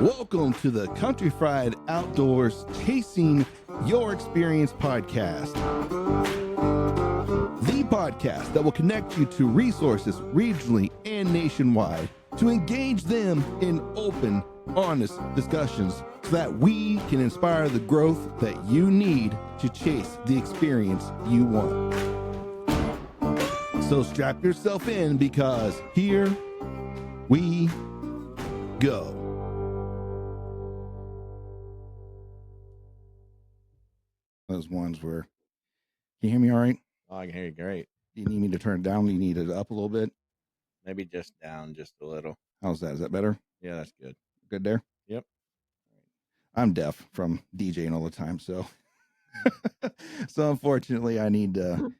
Welcome to the Kountryfried Outdoors Chasing Your Experience podcast. The podcast that will connect you to resources regionally and nationwide to engage them in open, honest discussions so that we can inspire the growth that you need to chase the experience you want. So strap yourself in because here we go. Those ones where, can you hear me all right? Oh, I can hear you great. Do you need me to turn it down? Do you need it up a little bit? Maybe just down just a little. How's that? Is that better? Yeah, that's good. Good there? Yep. I'm deaf from DJing all the time, so so unfortunately I need to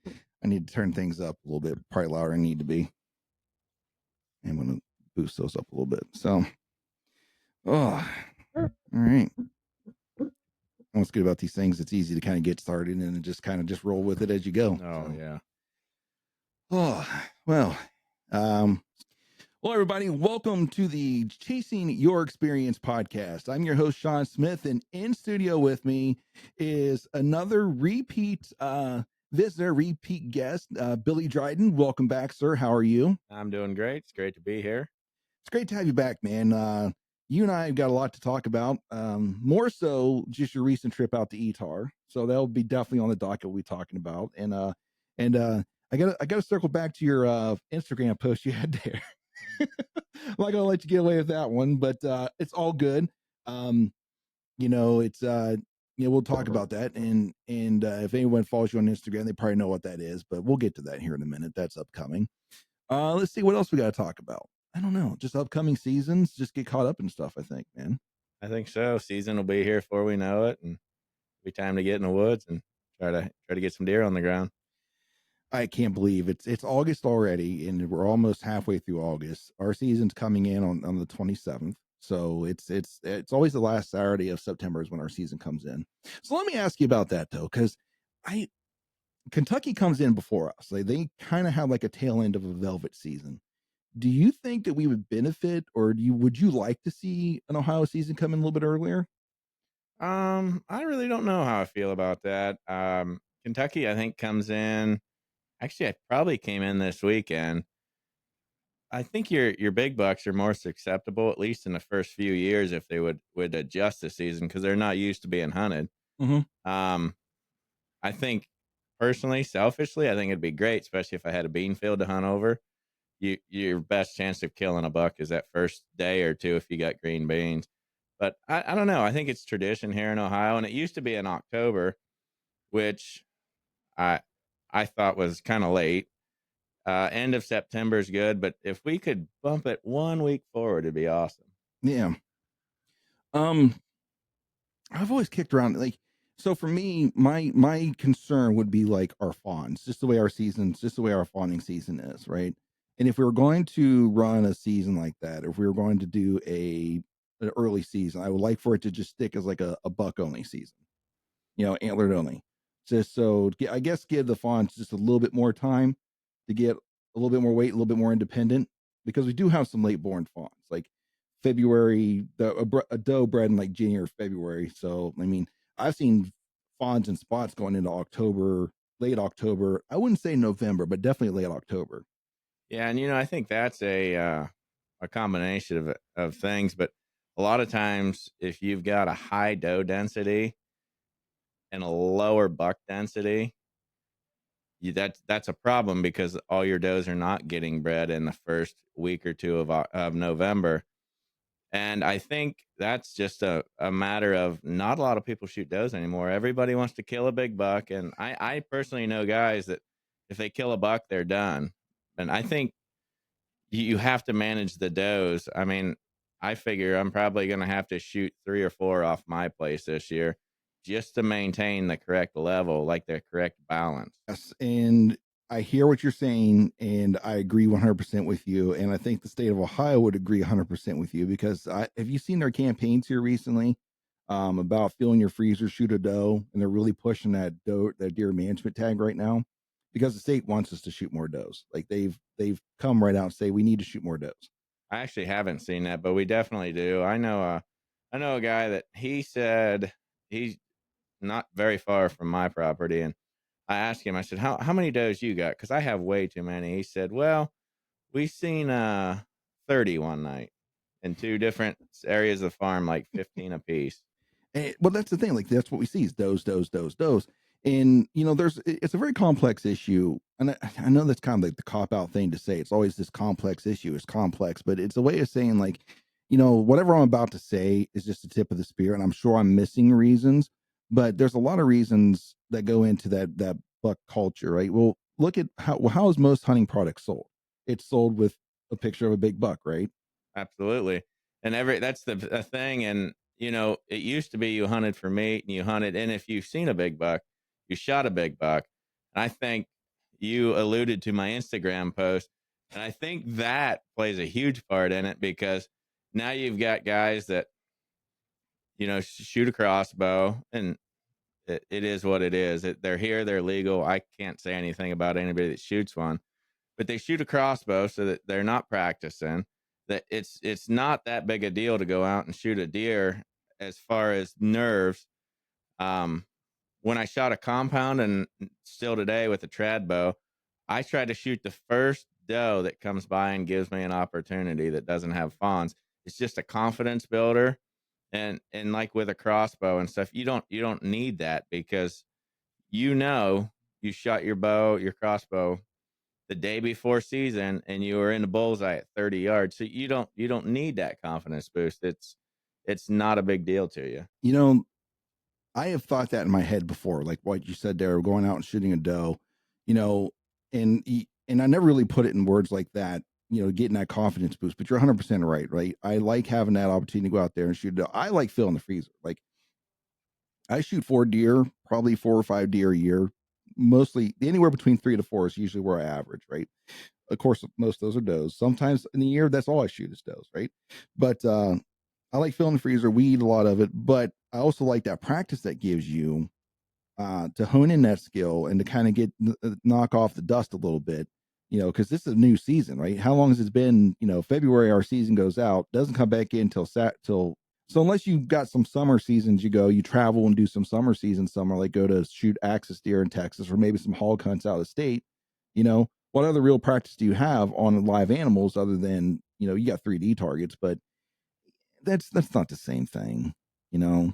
turn things up a little bit, probably louder than I need to be. I'm gonna boost those up a little bit. So all right. What's good about these things, it's easy to kind of get started and then just roll with it as you go. Oh, so. Yeah. Oh, well, everybody, welcome to the Chasing Your Experience podcast. I'm your host, Sean Smith, and in studio with me is another repeat visitor, repeat guest, Billy Dryden. Welcome back, sir. How are you? I'm doing great. It's great to be here. It's great to have you back, man. You and I have got a lot to talk about, more so just your recent trip out to Etar. So that'll be definitely on the docket we'll be talking about. And I gotta circle back to your Instagram post you had there. I'm not gonna let you get away with that one, but it's all good. We'll talk about that, and if anyone follows you on Instagram, they probably know what that is, but we'll get to that here in a minute. That's upcoming. Let's see what else we got to talk about. I don't know, just upcoming seasons. Just get caught up in stuff, I think, man. I think so. Season will be here before we know it, and it'll be time to get in the woods and try to get some deer on the ground. I can't believe it's August already, and we're almost halfway through August. Our season's coming in on the 27th, so it's always the last Saturday of September is when our season comes in. So let me ask you about that though, because Kentucky comes in before us. They kind of have like a tail end of a velvet season. Do you think that we would benefit, or would you like to see an Ohio season come in a little bit earlier? I really don't know how I feel about that. Kentucky, I think, comes in. Actually, I probably came in this weekend. I think your big bucks are more susceptible, at least in the first few years, if they would adjust the season because they're not used to being hunted. Mm-hmm. I think personally, selfishly, I think it'd be great, especially if I had a bean field to hunt over. Your best chance of killing a buck is that first day or two if you got green beans. But I don't know. I think it's tradition here in Ohio, and it used to be in October, which I thought was kind of late. End of September is good, but if we could bump it 1 week forward, it'd be awesome. Yeah. I've always kicked around so for me, my concern would be like our fawns, just the way our fawning season is, right? And if we were going to run a season like that, if we were going to do an early season, I would like for it to just stick as like a buck only season, antlered only. Just so I guess give the fawns just a little bit more time to get a little bit more weight, a little bit more independent, because we do have some late born fawns. Like February, a doe bred in like January or February. So, I mean, I've seen fawns and spots going into October, late October. I wouldn't say November, but definitely late October. Yeah, and I think that's a combination of things. But a lot of times, if you've got a high doe density and a lower buck density, that's a problem because all your does are not getting bred in the first week or two of November. And I think that's just a matter of not a lot of people shoot does anymore. Everybody wants to kill a big buck. And I personally know guys that if they kill a buck, they're done. And I think you have to manage the does. I mean, I figure I'm probably going to have to shoot 3 or 4 off my place this year just to maintain the correct level, like the correct balance. Yes, and I hear what you're saying, and I agree 100% with you. And I think the state of Ohio would agree 100% with you because have you seen their campaigns here recently about filling your freezer, shoot a doe, and they're really pushing that deer management tag right now because the state wants us to shoot more does. Like they've come right out and say we need to shoot more does. I actually haven't seen that, but we definitely do. I know I know a guy that he said he's not very far from my property, and I asked him, I said, how many does you got? Because I have way too many. He said, well, we seen 30 one night in two different areas of the farm, like 15 apiece. Well, that's the thing. Like that's what we see is does. And it's a very complex issue. And I know that's kind of like the cop out thing to say. It's always this complex issue. It's complex, but it's a way of saying like, whatever I'm about to say is just the tip of the spear. And I'm sure I'm missing reasons, but there's a lot of reasons that go into that buck culture, right? Well, look at how is most hunting products sold? It's sold with a picture of a big buck, right? Absolutely. And that's the thing. And, it used to be you hunted for meat and you hunted. And if you've seen a big buck, you shot a big buck. And I think you alluded to my Instagram post. And I think that plays a huge part in it because now you've got guys that, shoot a crossbow and it is what it is. They're here, they're legal. I can't say anything about anybody that shoots one, but they shoot a crossbow so that they're not practicing. That it's not that big a deal to go out and shoot a deer as far as nerves. Um, when I shot a compound and still today with a trad bow, I try to shoot the first doe that comes by and gives me an opportunity that doesn't have fawns. It's just a confidence builder. And like with a crossbow and stuff, you don't need that because you shot your crossbow the day before season and you were in the bullseye at 30 yards. So you don't need that confidence boost. It's not a big deal to you. You know, I have thought that in my head before, like what you said there, going out and shooting a doe, you know, and I never really put it in words like that, getting that confidence boost. But you're 100% right, right? I like having that opportunity to go out there and shoot a doe. I like filling the freezer. Like I shoot 4 deer, probably 4 or 5 deer a year. Mostly anywhere between 3 to 4 is usually where I average, right? Of course, most of those are does. Sometimes in the year, that's all I shoot is does, right? But I like filling the freezer. We eat a lot of it, but I also like that practice that gives you to hone in that skill and to kind of get knock off the dust a little bit. Because this is a new season, right? How long has it been? February our season goes out, doesn't come back in till so unless you've got some summer seasons, you travel and do some summer season somewhere, like go to shoot axis deer in Texas or maybe some hog hunts out of state. What other real practice do you have on live animals other than you got 3D targets, but that's not the same thing. You know,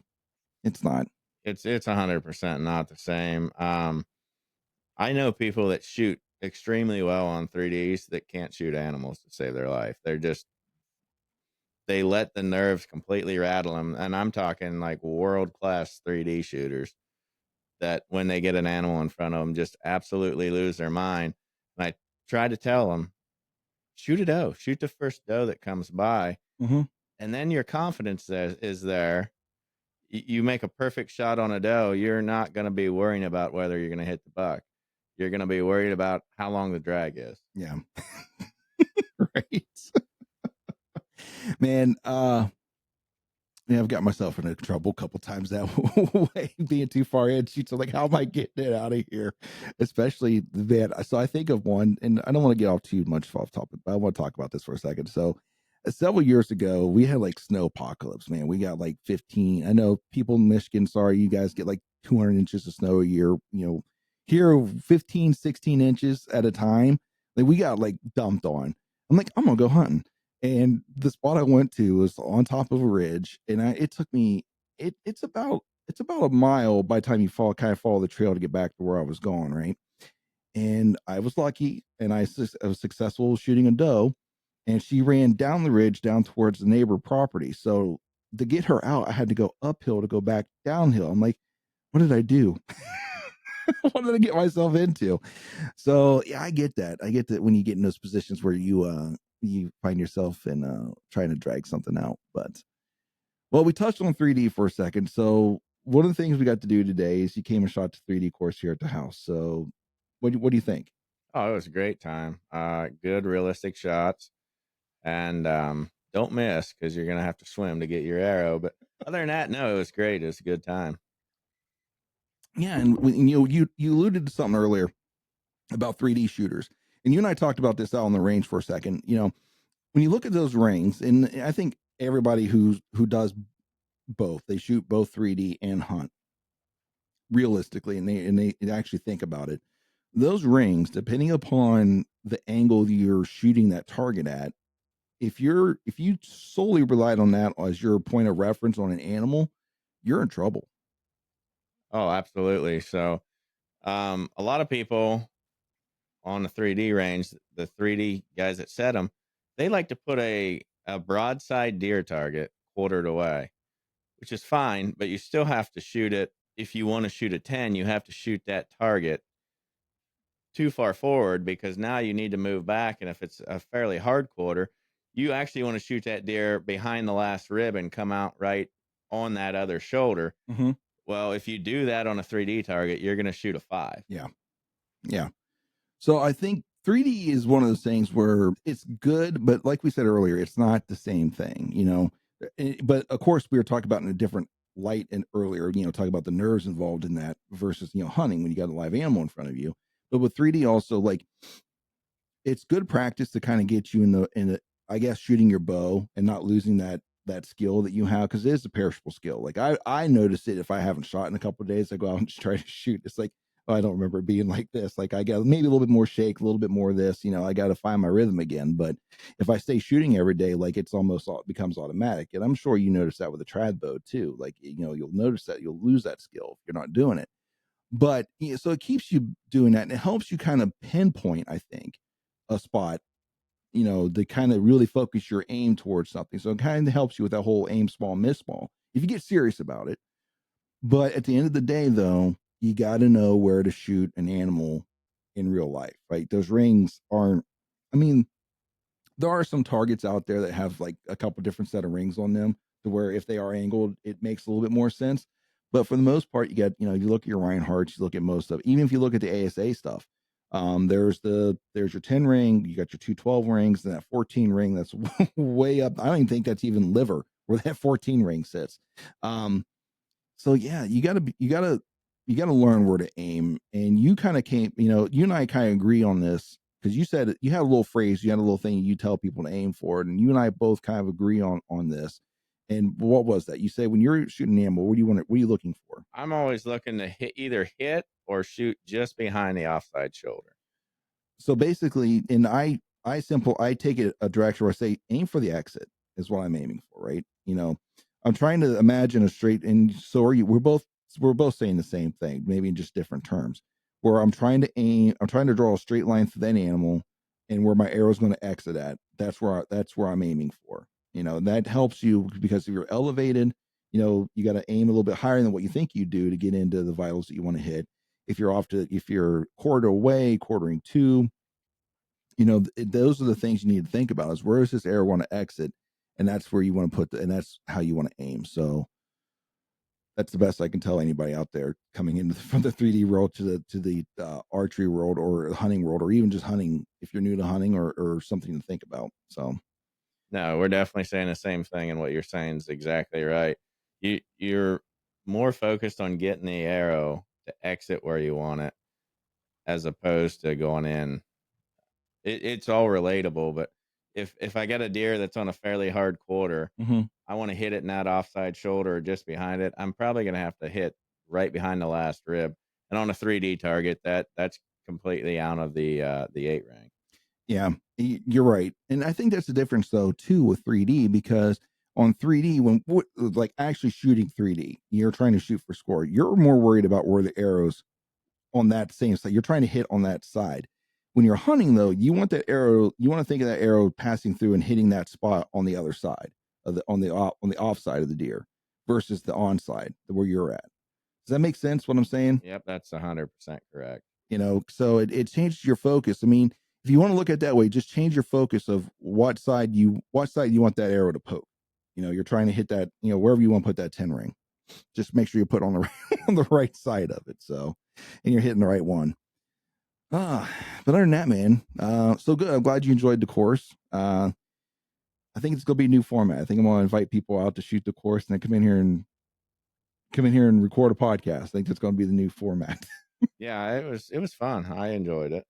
it's not. It's 100% not the same. I know people that shoot extremely well on 3Ds that can't shoot animals to save their life. They let the nerves completely rattle them, and I'm talking like world class 3D shooters that when they get an animal in front of them just absolutely lose their mind. And I try to tell them, shoot a doe, shoot the first doe that comes by, Mm-hmm. and then your confidence is there. You make a perfect shot on a doe, you're not going to be worrying about whether you're going to hit the buck. You're going to be worried about how long the drag is. Yeah. Right. Man, yeah, I've got myself into trouble a couple times that way, being too far in. She's like, how am I getting it out of here? Especially that. So I think of one, and I don't want to get off too much off topic, but I want to talk about this for a second. So several years ago, we had like snow apocalypse, man. We got like 15. I know people in Michigan, sorry, you guys get like 200 inches of snow a year. Here 15, 16 inches at a time. Like we got like dumped on. I'm like, I'm gonna go hunting. And the spot I went to was on top of a ridge, and it took me it's about a mile by the time you kind of follow the trail to get back to where I was going, right? And I was lucky, and I was successful shooting a doe, and she ran down the ridge down towards the neighbor property. So to get her out, I had to go uphill to go back downhill. I'm like, what did I do? What did I get myself into? So yeah, I get that. I get that when you get in those positions where you find yourself in trying to drag something out. But well, we touched on 3D for a second. So one of the things we got to do today is you came and shot the 3D course here at the house. So what do you think? Oh, it was a great time. Good realistic shots, and don't miss because you're gonna have to swim to get your arrow. But other than that, no, it was great. It was a good time. Yeah, and you alluded to something earlier about 3D shooters, and you and I talked about this out on the range for a second. When you look at those rings, and I think everybody who does both. They shoot both 3D and hunt realistically, and they actually think about it. Those rings, depending upon the angle you're shooting that target at, if you solely relied on that as your point of reference on an animal, you're in trouble. Oh, absolutely. So, a lot of people on the 3D range, the 3D guys that set them, they like to put a broadside deer target quartered away, which is fine, but you still have to shoot it. If you want to shoot a 10, you have to shoot that target too far forward because now you need to move back. And if it's a fairly hard quarter, you actually want to shoot that deer behind the last rib and come out right on that other shoulder. Mm-hmm. Well, if you do that on a 3D target, you're going to shoot a 5. Yeah, yeah. So I think 3D is one of those things where it's good, but like we said earlier, it's not the same thing, you know. But of course, we were talking about in a different light and earlier, you know, talking about the nerves involved in that versus, you know, hunting when you got a live animal in front of you. But with 3D also, like, it's good practice to kind of get you in the I guess shooting your bow and not losing that skill that you have because it is a perishable skill. Like I notice it if I haven't shot in a couple of days, I go out and just try to shoot. It's like, oh, I don't remember it being like this. Like I got maybe a little bit more shake, a little bit more of this. You know, I got to find my rhythm again. But if I stay shooting every day, like it's almost it becomes automatic. And I'm sure you notice that with a trad bow too. Like you know, you'll notice that you'll lose that skill if you're not doing it. But you know, so it keeps you doing that and it helps you kind of pinpoint, I think, a spot, you know, to kind of really focus your aim towards something. So it kind of helps you with that whole aim small, miss small if you get serious about it. But at the end of the day, though, you got to know where to shoot an animal in real life, right? Those rings aren't, I mean, there are some targets out there that have like a couple different set of rings on them to where if they are angled, it makes a little bit more sense. But for the most part, you get, you know, you look at your Reinhardts, you look at most of, even if you look at the ASA stuff, there's your 10 ring, you got your 212 rings, and that 14 ring that's way up. I don't even think that's even liver where that 14 ring sits. So yeah, you gotta learn where to aim. And you kind of came, you know, you and I kind of agree on this because you said you had a little phrase, you had a little thing you tell people to aim for it, and you and I both kind of agree on this. And what was that? You say when you're shooting an animal, what do you want? What are you looking for? I'm always looking to hit or shoot just behind the offside shoulder. So basically, and I take it a direction where I say aim for the exit is what I'm aiming for, right? You know, I'm trying to imagine a straight, and so are you. We're both saying the same thing, maybe in just different terms. Where I'm trying to draw a straight line through that animal, and where my arrow is going to exit at. That's where I'm aiming for. You know, that helps you because if you're elevated, you know, you got to aim a little bit higher than what you think you do to get into the vitals that you want to hit. If you're quarter away, quartering two, you know, those are the things you need to think about is where does this arrow want to exit? And that's where you want to and that's how you want to aim. So that's the best I can tell anybody out there coming in from the 3D world to the archery world or hunting world, or even just hunting if you're new to hunting or something to think about. So No, we're definitely saying the same thing, and what you're saying is exactly right. You're more focused on getting the arrow to exit where you want it, as opposed to going in. It's all relatable, but if I get a deer that's on a fairly hard quarter, mm-hmm. I want to hit it in that offside shoulder or just behind it. I'm probably going to have to hit right behind the last rib. And on a 3D target, that's completely out of the 8 ring. Yeah, you're right. And I think that's the difference though too with 3D because on 3D like actually shooting 3D, you're trying to shoot for score. You're more worried about where the arrows on that same side. You're trying to hit on that side. When you're hunting, though, you want that arrow. You want to think of that arrow passing through and hitting that spot on the other side of on the off side of the deer versus the on side where you're at. Does that make sense? What I'm saying? Yep, that's 100% correct. You know, so it changes your focus. I mean, if you want to look at it that way, just change your focus of what side you want that arrow to poke. You know, you're trying to hit that. You know, wherever you want to put that 10 ring. Just make sure you put on the on the right side of it. So, and you're hitting the right one. But other than that, man, so good. I'm glad you enjoyed the course. I think it's gonna be a new format. I think I'm gonna invite people out to shoot the course and then come in here and record a podcast. I think that's gonna be the new format. Yeah, it was fun. I enjoyed it.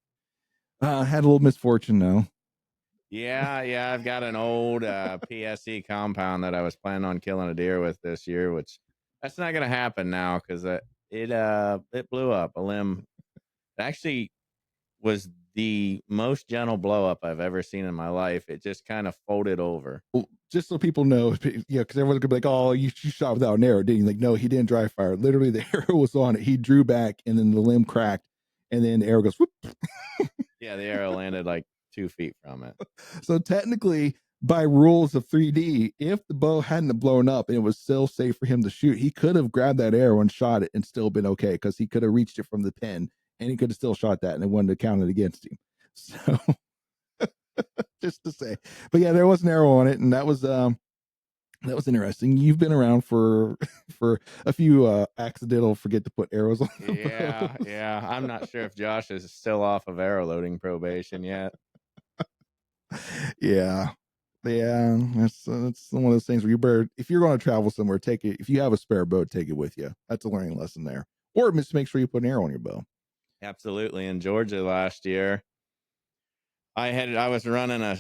Had a little misfortune though. Yeah, I've got an old PSE compound that I was planning on killing a deer with this year, which that's not going to happen now because it blew up. A limb it actually was the most gentle blow up I've ever seen in my life. It just kind of folded over. Well, just so people know, yeah, because everyone's gonna be like, "Oh, you shot without an arrow, didn't you?" Like, no, he didn't dry fire. Literally, the arrow was on it. He drew back, and then the limb cracked, and then the arrow goes whoop. Yeah, the arrow landed like 2 feet from it. So technically, by rules of 3D, if the bow hadn't blown up and it was still safe for him to shoot, he could have grabbed that arrow and shot it and still been okay because he could have reached it from the pin and he could have still shot that and it wouldn't have counted against him. So just to say, but yeah, there was an arrow on it, and that was interesting. You've been around for for a few accidental forget to put arrows on the bows. Yeah. I'm not sure if Josh is still off of arrow loading probation yet. Yeah. Yeah, that's one of those things where you better, if you're going to travel somewhere, take it. If you have a spare bow, take it with you. That's a learning lesson there. Or just make sure you put an arrow on your bow. Absolutely. In Georgia last year, I was running a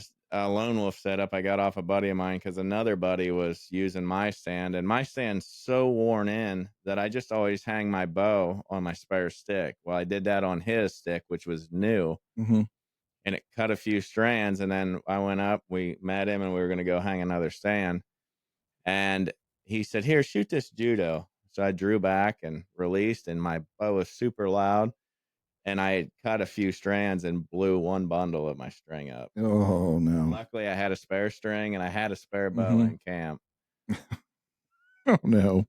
lone wolf setup. I got off a buddy of mine because another buddy was using my stand, and my stand's so worn in that I just always hang my bow on my spare stick. Well, I did that on his stick, which was new, Mm-hmm. and it cut a few strands. And then I went up, we met him, and we were going to go hang another stand. And he said, "Here, shoot this judo." So I drew back and released, and my bow was super loud. And I had cut a few strands and blew one bundle of my string up. Oh no. Luckily, I had a spare string and I had a spare bow Mm-hmm. in camp. Oh no.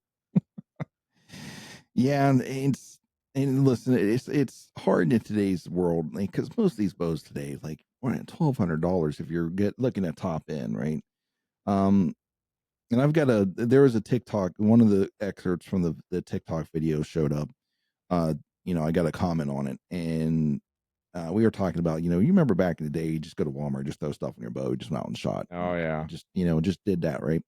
Yeah, and listen, it's hard in today's world because most of these bows today, like $1,200 if you're looking at top end, right? Um, and there was a TikTok, one of the excerpts from the TikTok video showed up. uh, I got a comment on it, and we were talking about, you remember back in the day, you just go to Walmart, just throw stuff in your bow, just went out and shot, Oh, yeah. just did that, right?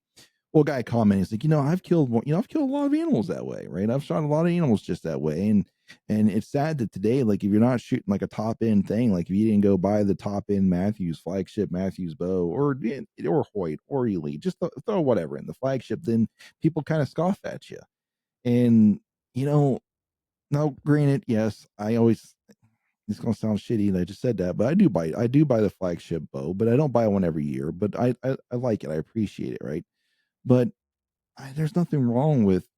Well, a guy commented, he's like, I've killed a lot of animals that way, right? I've shot a lot of animals just that way, and it's sad that today, like, if you're not shooting like a top end thing, like if you didn't go buy the top end Matthews flagship Matthews bow, or Hoyt or Elite, just throw whatever in the flagship, then people kind of scoff at you, and you know now, granted, yes, I always, it's gonna sound shitty that I just said that, but I do buy the flagship bow, but I don't buy one every year. But I like it. I appreciate it, right? But there's nothing wrong with,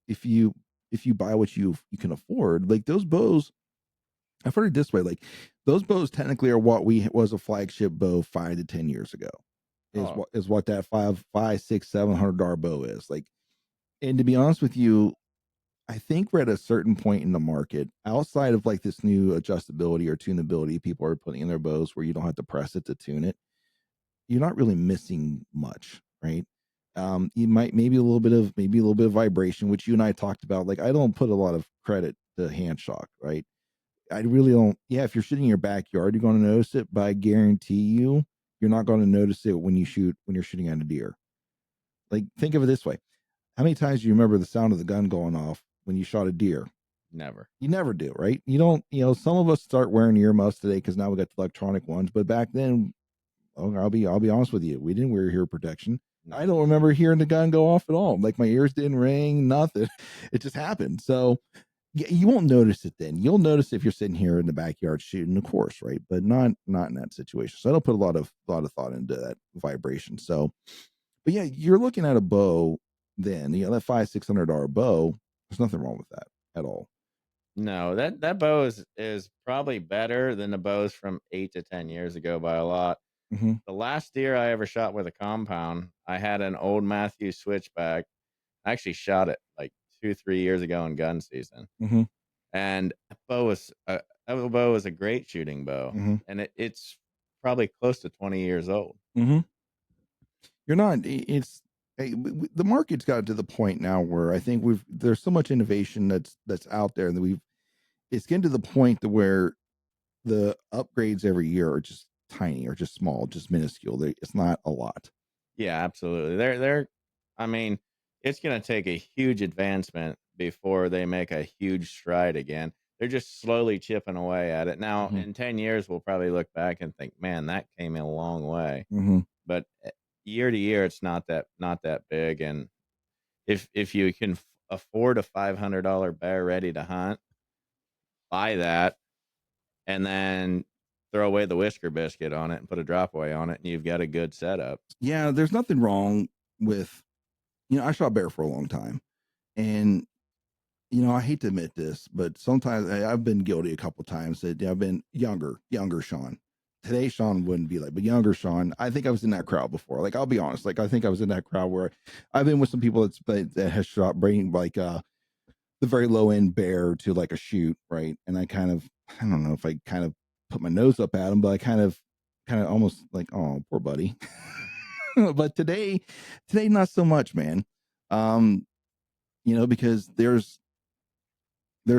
if you buy what you can afford. Like those bows, I've heard it this way. Like those bows technically are what we was a flagship bow 5 to 10 years ago. Is Oh, what that five, six, $700 bow is like. And to be honest with you, I think we're at a certain point in the market outside of like this new adjustability or tunability people are putting in their bows where you don't have to press it to tune it. You're not really missing much, right? You might maybe a little bit of vibration, which you and I talked about. Like I don't put a lot of credit to hand shock, right? I really don't. Yeah, if you're shooting in your backyard, you're going to notice it, but I guarantee you're not going to notice it when you're shooting at a deer. Like think of it this way: how many times do you remember the sound of the gun going off when you shot a deer? never. You never do, right? You don't, some of us start wearing earmuffs today because now we got the electronic ones, but back then, oh, I'll be honest with you, we didn't wear ear protection. I No. don't remember hearing the gun go off at all. Like my ears didn't ring, nothing. It just happened. So yeah, you won't notice it then. You'll notice if you're sitting here in the backyard shooting, of course, right? But not in that situation. So I don't put a lot of thought into that vibration. So, but yeah, you're looking at a bow then, that $500-$600 bow. There's nothing wrong with that at all. No, that bow is probably better than the bows from 8 to 10 years ago by a lot. Hmm. The last deer I ever shot with a compound, I had an old Matthews switchback. I actually shot it like 2, 3 years ago in gun season. Hmm. And that bow was a great shooting bow, Hmm. and it's probably close to 20 years old. Hmm. You're not. The market's got to the point now where I think there's so much innovation that's out there that it's getting to the point to where the upgrades every year are just tiny or just small, just minuscule. It's not a lot. Yeah, absolutely. I mean, it's going to take a huge advancement before they make a huge stride again. they're just slowly chipping away at it. Now, Mhm. in 10 years, we'll probably look back and think, man, that came in a long way. Mhm. But year to year, it's not that big. And if you can afford a $500 bear ready to hunt, buy that, and then throw away the whisker biscuit on it and put a drop away on it, and you've got a good setup. Yeah, there's nothing wrong with, I shot bear for a long time, and I hate to admit this, but sometimes I've been guilty a couple times that I've been younger Sean. Today, Sean wouldn't be like, but younger Sean, I think I was in that crowd before. Like, I'll be honest, like I think I was in that crowd where I've been with some people that has shot bringing like the very low end bear to like a shoot, right? And I don't know if I kind of put my nose up at him, but I kind of almost like, oh, poor buddy. But today not so much, man. Um, because there's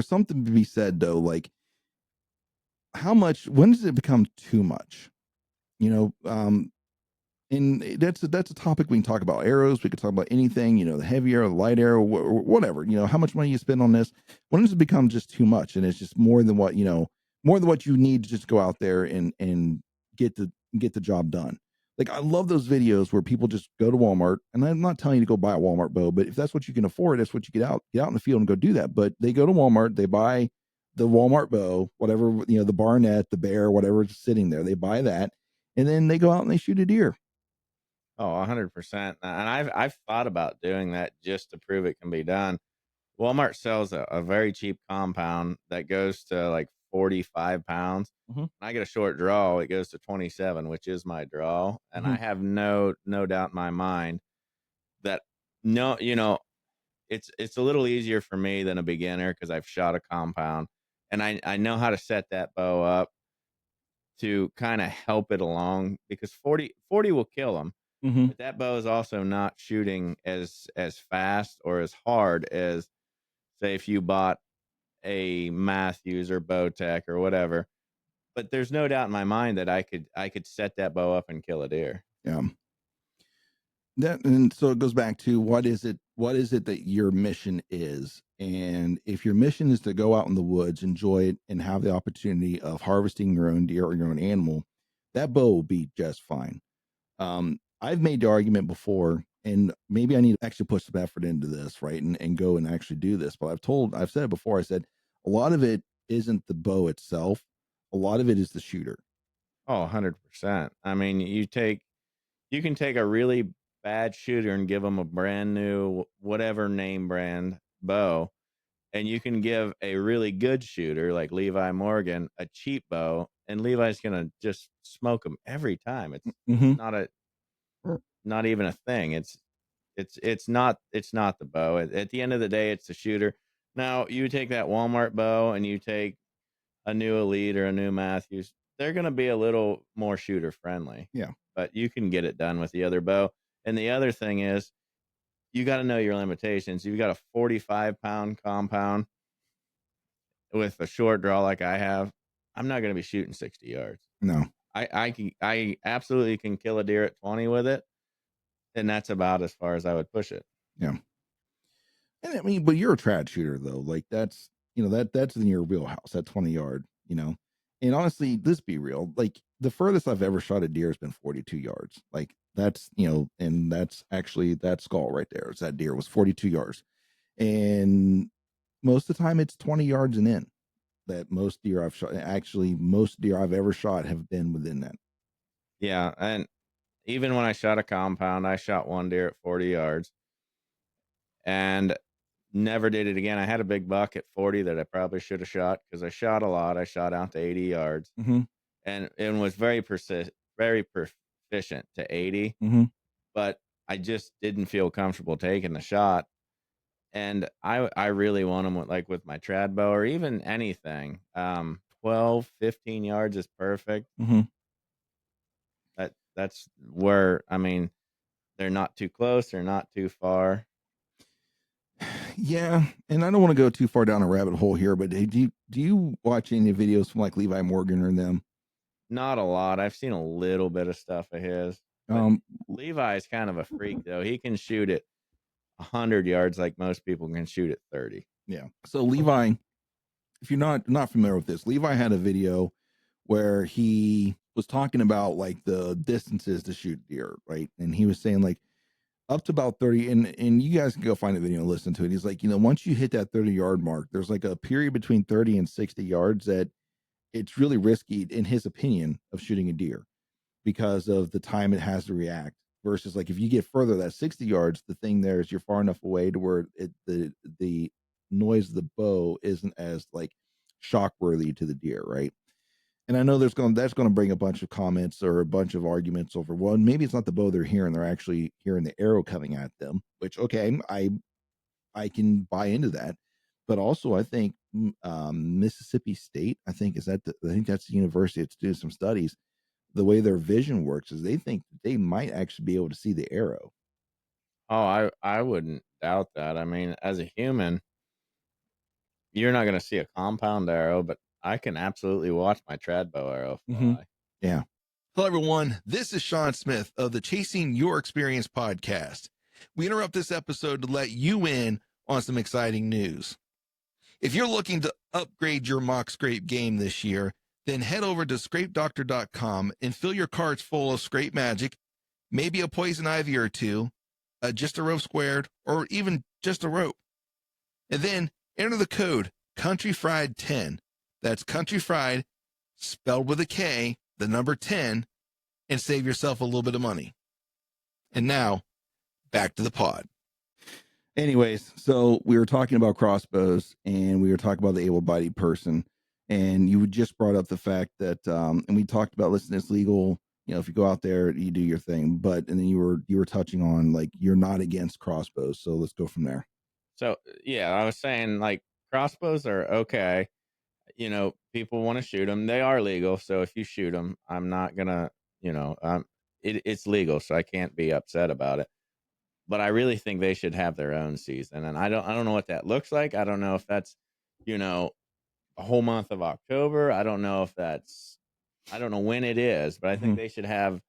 something to be said though, like how much when does it become too much? You know, and that's a topic we can talk about arrows. We could talk about anything. The heavy arrow, the light arrow, whatever. How much money you spend on this. When does it become just too much, and it's just more than what you need to just go out there and get the get the job done. Like I love those videos where people just go to Walmart, and I'm not telling you to go buy a Walmart bow, but if that's what you can afford, that's what you get out in the field and go do that. But they go to Walmart, they buy the Walmart bow, whatever the Barnett, the Bear, whatever's sitting there, they buy that, and then they go out and they shoot a deer. Oh, 100%. And I've thought about doing that just to prove it can be done. Walmart sells a very cheap compound that goes to like 45 pounds. Mhm, I get a short draw, it goes to 27, which is my draw. And mhm, I have no doubt in my mind that no, it's a little easier for me than a beginner because I've shot a compound and I know how to set that bow up to kind of help it along because 40 will kill them. mhm. But that bow is also not shooting as fast or as hard as, say, if you bought a Matthews or Bowtech or whatever. But there's no doubt in my mind that I could set that bow up and kill a deer. Yeah. That and so it goes back to what is it that your mission is? And if your mission is to go out in the woods, enjoy it, and have the opportunity of harvesting your own deer or your own animal, that bow will be just fine. I've made the argument before, and maybe I need to actually put some effort into this, right? And go and actually do this. But I've said it before, I said a lot of it isn't the bow itself, a lot of it is the shooter. Oh, 100%. I mean, you can take a really bad shooter and give them a brand new whatever name brand bow, and you can give a really good shooter like Levi Morgan a cheap bow, and Levi's gonna just smoke them every time. It's Mm-hmm. not even a thing. It's not the bow. At the end of the day, it's the shooter. Now you take that Walmart bow and you take a new Elite or a new Matthews, they're gonna be a little more shooter friendly, Yeah. but you can get it done with the other bow. And the other thing is you got to know your limitations. You've got a 45-pound compound with a short draw like I have. I'm not going to be shooting 60 yards. No. I absolutely can kill a deer at 20 with it, and that's about as far as I would push it. Yeah. And I mean, but you're a trad shooter though. Like that's in your wheelhouse, that 20 yard, And honestly, let's be real. Like the furthest I've ever shot a deer has been 42 yards. Like that's, and that's actually that skull right there. It's that deer was 42 yards. And most of the time it's 20 yards and in. That most deer I've shot, actually most deer I've ever shot have been within that. Yeah, and even when I shot a compound, I shot one deer at 40 yards and never did it again. I had a big buck at 40 that I probably should have shot because I shot a lot. I shot out to 80 yards Mm-hmm. and was very proficient to 80, Mm-hmm. but I just didn't feel comfortable taking the shot. And I really want them with my trad bow or even anything. 12, 15 yards is perfect. Mm-hmm. That's where, I mean, they're not too close, they're not too far. Yeah, and I don't want to go too far down a rabbit hole here, but hey, do you watch any videos from like Levi Morgan or them? Not a lot. I've seen a little bit of stuff of his, but Um, Levi is kind of a freak though. He can shoot it 100 yards like most people can shoot at 30. yeah. So Levi if you're not familiar with this, Levi had a video where he was talking about like the distances to shoot deer, right? And he was saying like up to about 30, and you guys can go find the video and listen to it. He's like, once you hit that 30-yard mark, there's like a period between 30 and 60 yards that it's really risky, in his opinion, of shooting a deer because of the time it has to react. Versus like if you get further, that 60 yards, the thing there is you're far enough away to where the noise of the bow isn't as like shock worthy to the deer, right? And I know that's going to bring a bunch of comments or a bunch of arguments over, well, maybe it's not the bow they're hearing, they're actually hearing the arrow coming at them, which okay, I can buy into that. But also I think Mississippi State, I think that's the university that's doing some studies. The way their vision works is they think they might actually be able to see the arrow. Oh, I wouldn't doubt that. I mean, as a human, you're not going to see a compound arrow, but I can absolutely watch my trad bow arrow fly. Yeah. Hello, everyone. This is Sean Smith of the Chasing Your Experience podcast. We interrupt this episode to let you in on some exciting news. If you're looking to upgrade your mock scrape game this year, then head over to scrapedoctor.com and fill your carts full of scrape magic, maybe a poison ivy or two, just a rope squared, or even just a rope. And then enter the code Kountryfried10. That's Kountryfried, spelled with a K, the number 10, and save yourself a little bit of money. And now, back to the pod. Anyways, so we were talking about crossbows and we were talking about the able-bodied person. And you just brought up the fact that, and we talked about, listen, it's legal. If you go out there, you do your thing. But, and then you were touching on like, you're not against crossbows. So let's go from there. So, yeah, I was saying like crossbows are okay. People want to shoot them. They are legal. So if you shoot them, I'm not going to, it's legal. So I can't be upset about it. But I really think they should have their own season. And I don't know what that looks like. I don't know if that's, a whole month of October. I don't know when it is, but I think they should have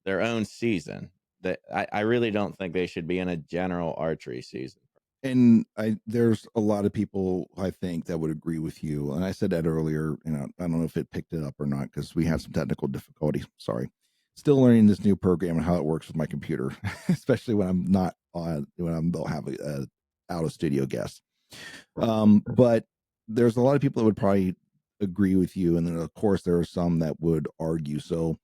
their own season. That I really don't think they should be in a general archery season. And there's a lot of people I think that would agree with you. And I said that earlier, I don't know if it picked it up or not because we had some technical difficulties. Sorry. Still learning this new program and how it works with my computer, especially when I'm not on, when I'm they'll have a out of studio guest. But there's a lot of people that would probably agree with you. And then of course there are some that would argue. So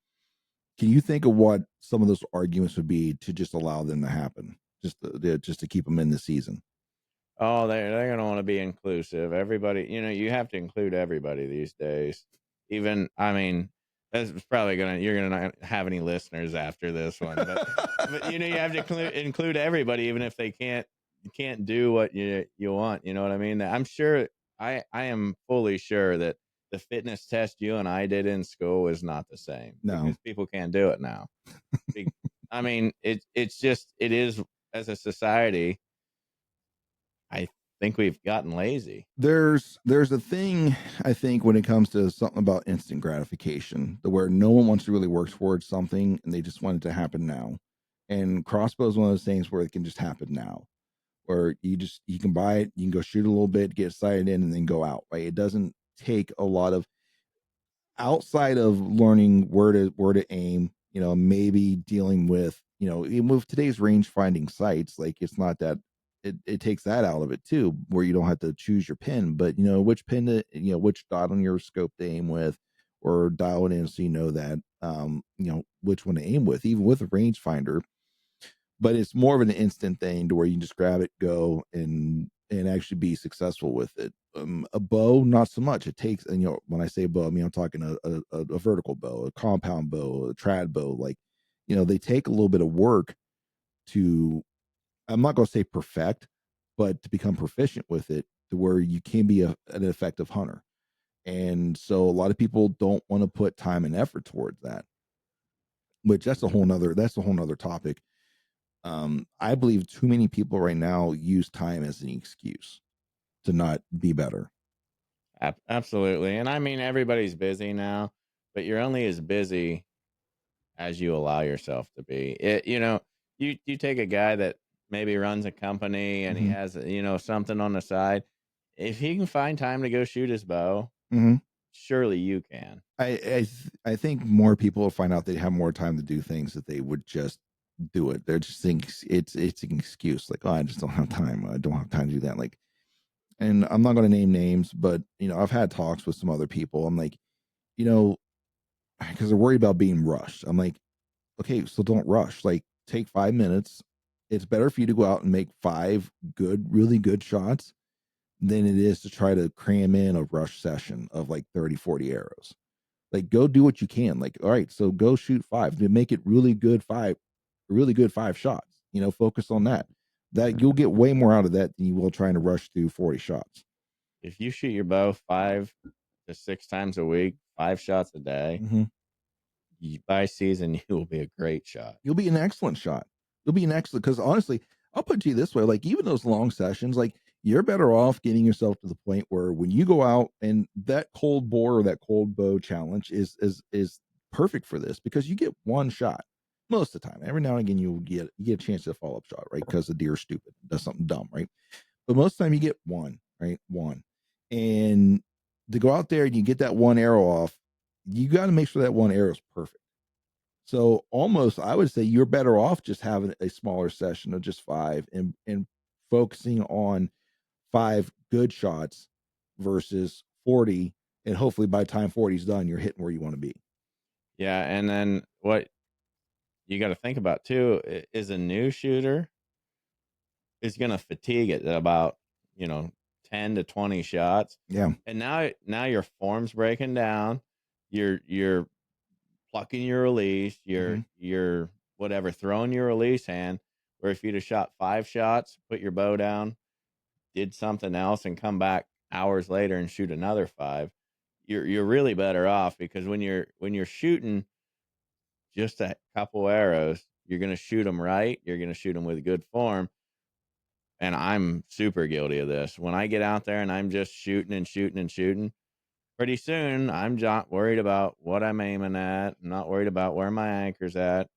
can you think of what some of those arguments would be to just allow them to happen? Just to keep them in the season. Oh, they're gonna want to be inclusive. Everybody, you have to include everybody these days. Even, I mean, that's probably you're gonna not have any listeners after this one, but you have to include everybody, even if they can't do what you want. You know what I mean? I'm sure. I am fully sure that the fitness test you and I did in school is not the same. No, because people can't do it now. I mean, it is, as a society, I think we've gotten lazy. There's a thing I think when it comes to something about instant gratification, where no one wants to really work towards something and they just want it to happen now. And crossbow is one of those things where it can just happen now, where you can buy it, you can go shoot a little bit, get sighted in, and then go out. Right? It doesn't take a lot of outside of learning where to aim, maybe dealing with, even with today's range finding sites, like it's not that it takes that out of it too, where you don't have to choose your pin, but which pin to, which dot on your scope to aim with, or dial it in so that which one to aim with, even with a rangefinder. But it's more of an instant thing to where you can just grab it, go, and actually be successful with it. A bow, not so much. It takes, and when I say bow, I mean I'm talking a vertical bow, a compound bow, a trad bow. Like, they take a little bit of work to, I'm not going to say perfect, but to become proficient with it, to where you can be an effective hunter. And so a lot of people don't want to put time and effort towards that, which that's a whole nother topic. I believe too many people right now use time as an excuse to not be better. Absolutely. And I mean, everybody's busy now, but you're only as busy as you allow yourself to be. You take a guy that maybe runs a company and he has, something on the side. if he can find time to go shoot his bow, Mhm. surely you can. I think more people will find out they have more time to do things that they would just do it. They're just think it's an excuse like, oh, I just don't have time. I don't have time to do that. Like, and I'm not going to name names, but I've had talks with some other people. I'm like, you know, because they're worried about being rushed. I'm like, okay, so don't rush. Like, take 5 minutes. It's better for you to go out and make five good, really good shots than it is to try to cram in a rush session of like 30, 40 arrows. Like, go do what you can. Like, all right, so go shoot five to make it really good five shots. Focus on that. That you'll get way more out of that than you will trying to rush through 40 shots. If you shoot your bow 5 to 6 times a week, 5 shots a day, Mm-hmm. by season, you will be a great shot. You'll be an excellent shot. You'll be an excellent, because honestly, I'll put it to you this way: like, even those long sessions, like, you're better off getting yourself to the point where when you go out, and that cold bore or that cold bow challenge is perfect for this, because you get one shot most of the time. Every now and again you get a chance to follow up shot, right? Because the deer's stupid, does something dumb, right? But most of the time you get one, right? One. And to go out there and you get that one arrow off, you got to make sure that one arrow is perfect. So almost, I would say you're better off just having a smaller session of just five, and focusing on five good shots versus 40. And hopefully by the time 40 is done, you're hitting where you want to be. Yeah, and then what you got to think about too is a new shooter is going to fatigue at about, you know, 10 to 20 shots. Yeah. And now your form's breaking down. You're plucking your release, Mm-hmm. you're whatever, throwing your release hand, where if you'd have shot 5 shots, put your bow down, did something else and come back hours later and shoot another 5, you're really better off, because when you're shooting just a couple arrows, you're going to shoot them right, you're going to shoot them with good form. And I'm super guilty of this. When I get out there and I'm just shooting and shooting and shooting, pretty soon I'm not worried about what I'm aiming at. I'm not worried about where my anchor's at.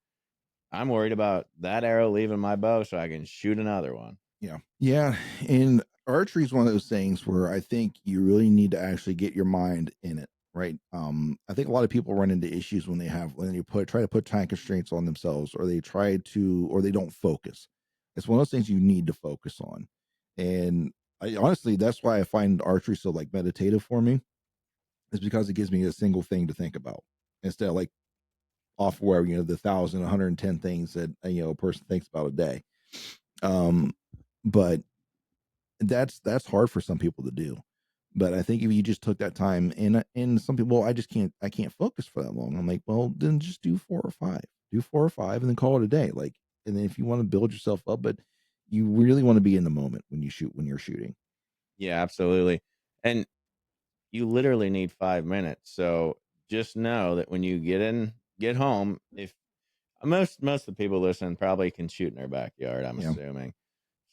I'm worried about that arrow leaving my bow so I can shoot another one. Yeah. Yeah. And archery is one of those things where I think you really need to actually get your mind in it. Right. I think a lot of people run into issues when you try to put time constraints on themselves, or or they don't focus. It's one of those things you need to focus on. And honestly, that's why I find archery so like meditative for me, is because it gives me a single thing to think about instead of like off where, the 1,110 things that, a person thinks about a day. Um, but that's hard for some people to do. But I think if you just took that time, and some people, I can't focus for that long. I'm like, well, then just do 4 or 5. Do 4 or 5 and then call it a day. Like, and then if you want to build yourself up, but you really want to be in the moment when you're shooting. Yeah, absolutely. And you literally need 5 minutes. So just know that when you get home, if most of the people listening probably can shoot in their backyard, I'm Yeah. assuming.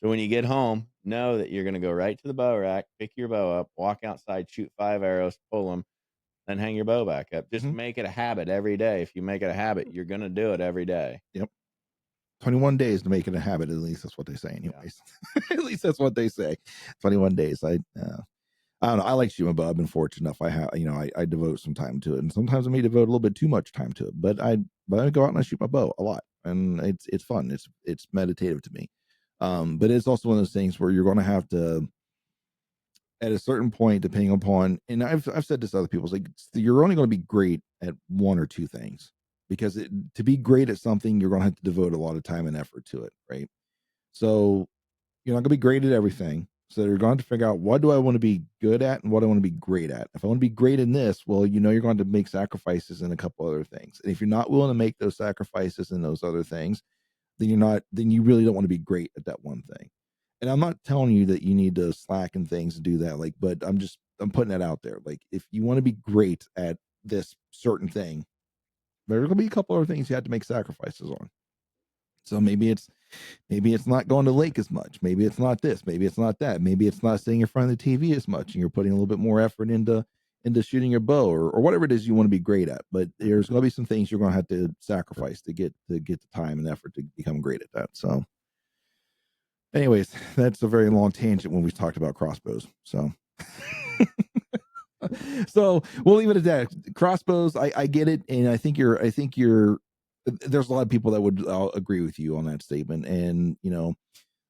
So when you get home, know that you're going to go right to the bow rack, pick your bow up, walk outside, shoot 5 arrows, pull them, then hang your bow back up. Just Hmm. make it a habit every day. If you make it a habit, you're going to do it every day. Yep. 21 days to make it a habit. At least that's what they say, Yeah. anyways. At least that's what they say. 21 days. I don't know. I like shooting, but I've been fortunate enough. I devote some time to it, and sometimes I may devote a little bit too much time to it. But I go out and I shoot my bow a lot, and it's fun. It's meditative to me. But it's also one of those things where you're going to have to, at a certain point, depending upon, and I've said this to other people, it's like, you're only going to be great at one or two things, because to be great at something, you're going to have to devote a lot of time and effort to it, right? So you're not going to be great at everything. So you're going to figure out, what do I want to be good at and what I want to be great at. If I want to be great in this, well, you're going to make sacrifices in a couple other things. And if you're not willing to make those sacrifices in those other things, then you really don't want to be great at that one thing. And I'm not telling you that you need to slacken things to do that. Like, but I'm putting that out there. Like, if you want to be great at this certain thing, there's going to be a couple other things you have to make sacrifices on. So maybe it's not going to the lake as much. Maybe it's not this. Maybe it's not that. Maybe it's not sitting in front of the TV as much, and you're putting a little bit more effort into shooting your bow, or whatever it is you want to be great at. But there's going to be some things you're going to have to sacrifice to get the time and effort to become great at that. So, anyways, that's a very long tangent when we talked about crossbows. So So we'll leave it at that. Crossbows, I get it, and I think you're. There's a lot of people that would agree with you on that statement, and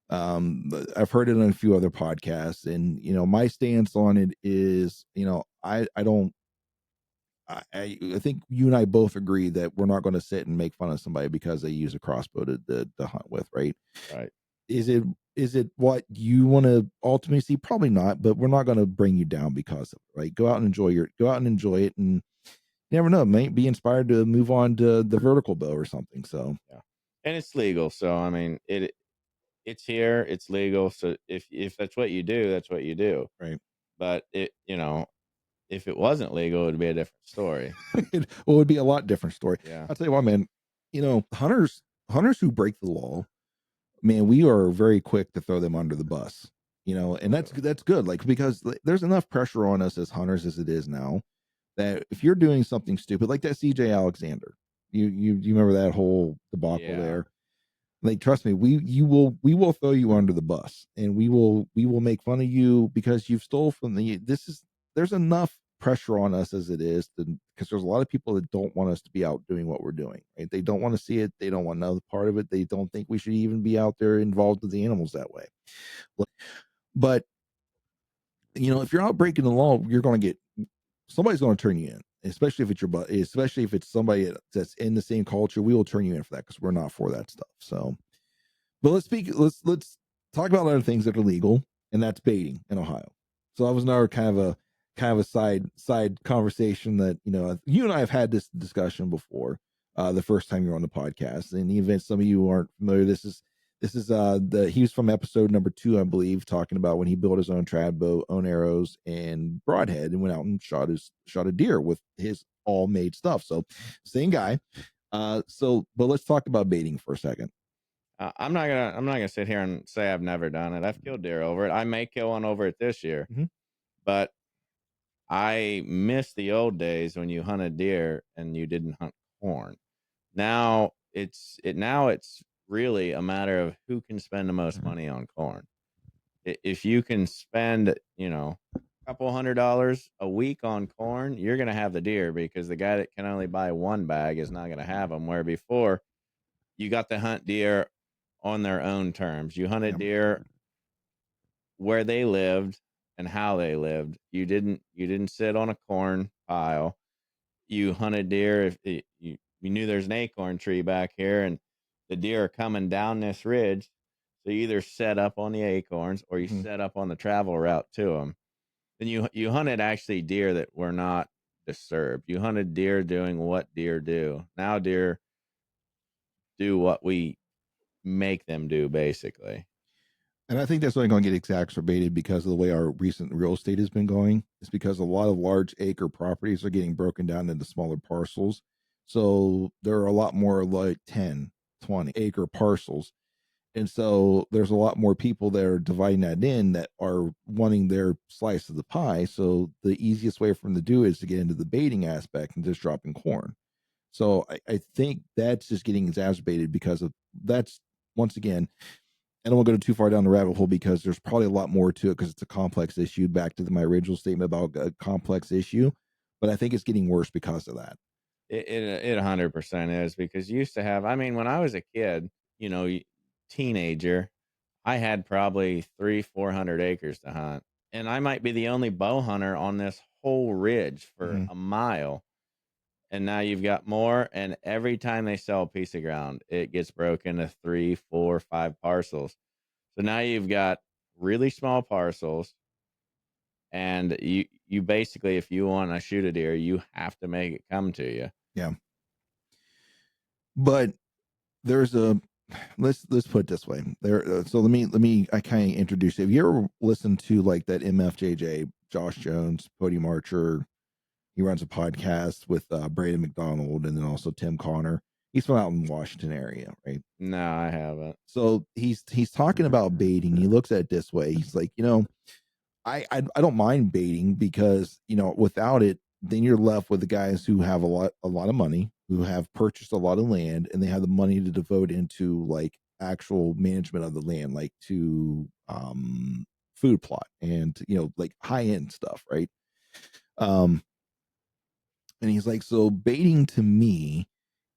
I've heard it on a few other podcasts, and my stance on it is, I don't. I think you and I both agree that we're not going to sit and make fun of somebody because they use a crossbow to hunt with, right? Right. Is it what you want to ultimately see? Probably not, but we're not going to bring you down because of it, right? Go out and enjoy it, and you never know, might be inspired to move on to the vertical bow or something. So Yeah. And it's legal. So I mean it's here, it's legal. So if that's what you do, that's what you do. right. But if it wasn't legal, it would be a different story. It would be a lot different story. Yeah. I'll tell you what, man. Hunters who break the law, man, we are very quick to throw them under the bus. And that's good, like, because there's enough pressure on us as hunters as it is now, that if you're doing something stupid like that CJ Alexander, you remember that whole debacle Yeah. there? Like, trust me, we will throw you under the bus, and we will make fun of you because you've stole from there's enough pressure on us as it is, because there's a lot of people that don't want us to be out doing what we're doing, right? They don't want to see it, they don't want to know the part of it, they don't think we should even be out there involved with the animals that way. But if you're out breaking the law, you're going to get somebody's going to turn you in, especially if it's especially if it's somebody that's in the same culture. We will turn you in for that because we're not for that stuff. So, but let's talk about other things that are legal, and that's baiting in Ohio. So that was another kind of a side conversation that you and I have had this discussion before. The first time you're on the podcast, and even if some of you aren't familiar, this is he was from episode number 2, I believe, talking about when he built his own trad bow, own arrows and broadhead, and went out and shot a deer with his all made stuff. So same guy. But let's talk about baiting for a second. I'm not gonna sit here and say I've never done it. I've killed deer over it. I may kill one over it this year, Mhm. but I miss the old days when you hunted deer and you didn't hunt corn. Now it's really a matter of who can spend the most money on corn. If you can spend, a couple $100 a week on corn, you're gonna have the deer, because the guy that can only buy one bag is not gonna have them. Where before you got to hunt deer on their own terms. You hunted Yeah. deer where they lived and how they lived. You didn't sit on a corn pile. You hunted deer if you knew there's an acorn tree back here and the deer are coming down this ridge. So you either set up on the acorns or you Mhm. set up on the travel route to them. Then you hunted actually deer that were not disturbed. You hunted deer doing what deer do. Now deer do what we make them do, basically. And I think that's only going to get exacerbated because of the way our recent real estate has been going. It's because a lot of large acre properties are getting broken down into smaller parcels. So there are a lot more like 10, 20 acre parcels. And so there's a lot more people that are dividing that in that are wanting their slice of the pie. So the easiest way for them to do it is to get into the baiting aspect and just dropping corn. So I think that's just getting exacerbated because of that's, once again, I don't want to go too far down the rabbit hole because there's probably a lot more to it because it's a complex issue. Back to my original statement about a complex issue, but I think it's getting worse because of that. It 100% is, because you used to have, I mean, when I was a kid, teenager, I had probably 400 acres to hunt. And I might be the only bow hunter on this whole ridge for Mm-hmm. a mile. And now you've got more. And every time they sell a piece of ground, it gets broken into 3, 4, 5 parcels. So now you've got really small parcels. And you basically, if you want to shoot a deer, you have to make it come to you. Yeah, but there's a let's put it this way. So let me I kind of introduce you. Have you ever listened to like that MFJJ Josh Jones, Podium Archer? He runs a podcast with Braden McDonald and then also Tim Connor. He's from out in Washington area, right? No, I haven't. So he's talking about baiting. He looks at it this way. He's like, I don't mind baiting because without it, then you're left with the guys who have a lot of money, who have purchased a lot of land, and they have the money to devote into like actual management of the land, like to food plot and like high end stuff, right? Um, and he's like, so baiting to me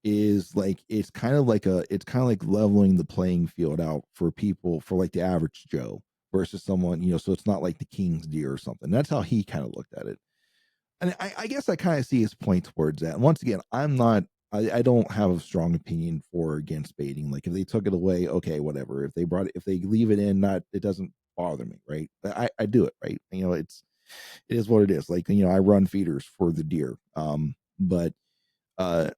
is like it's kind of like leveling the playing field out for people, for like the average Joe versus someone, so it's not like the king's deer or something. That's how he kind of looked at it. And I guess I kind of see his point towards that. And once again, I don't have a strong opinion for or against baiting. Like if they took it away, okay, whatever. If they brought it, if they leave it in, not it doesn't bother me, right? I do it, right? It is what it is. Like, I run feeders for the deer. But uh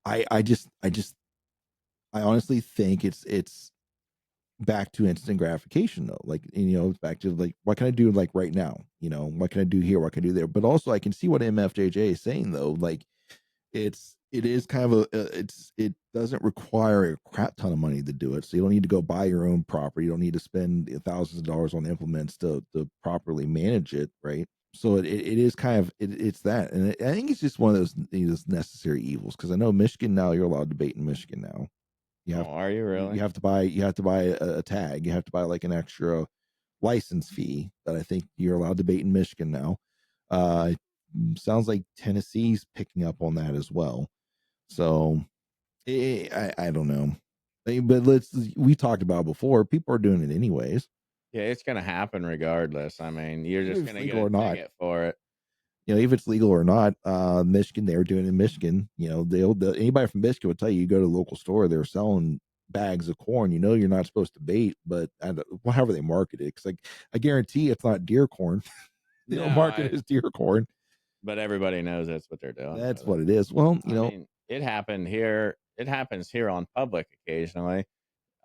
I honestly think it's back to instant gratification though. Like, it's back to like, what can I do like right now? What can I do here? What can I do there? But also I can see what MFJJ is saying though. Like it is kind of it doesn't require a crap ton of money to do it. So you don't need to go buy your own property. You don't need to spend thousands of dollars on implements to properly manage it, right? So it is kind of it's that, and I think it's just one of those necessary evils, because I know Michigan now, you're allowed to bait in Michigan now. You Oh, have are you really? you have to buy a tag. You have to buy like an extra license fee that I think you're allowed to bait in Michigan now. Uh, Sounds like Tennessee's picking up on that as well. So I don't know. But we talked about it before. People are doing it anyways, Yeah, it's gonna happen regardless. I mean, you're even just if it's gonna get legal a or not. ticket for it. If it's legal or not. Michigan, they're doing it in Michigan. Anybody from Michigan would tell you, you go to the local store, they're selling bags of corn. You're not supposed to bait, but however they market it, because I guarantee it's not deer corn. They don't No, market it as deer corn. but everybody knows that's what they're doing That's with it. what it is. Well, I mean, it happened here. It happens here on public occasionally.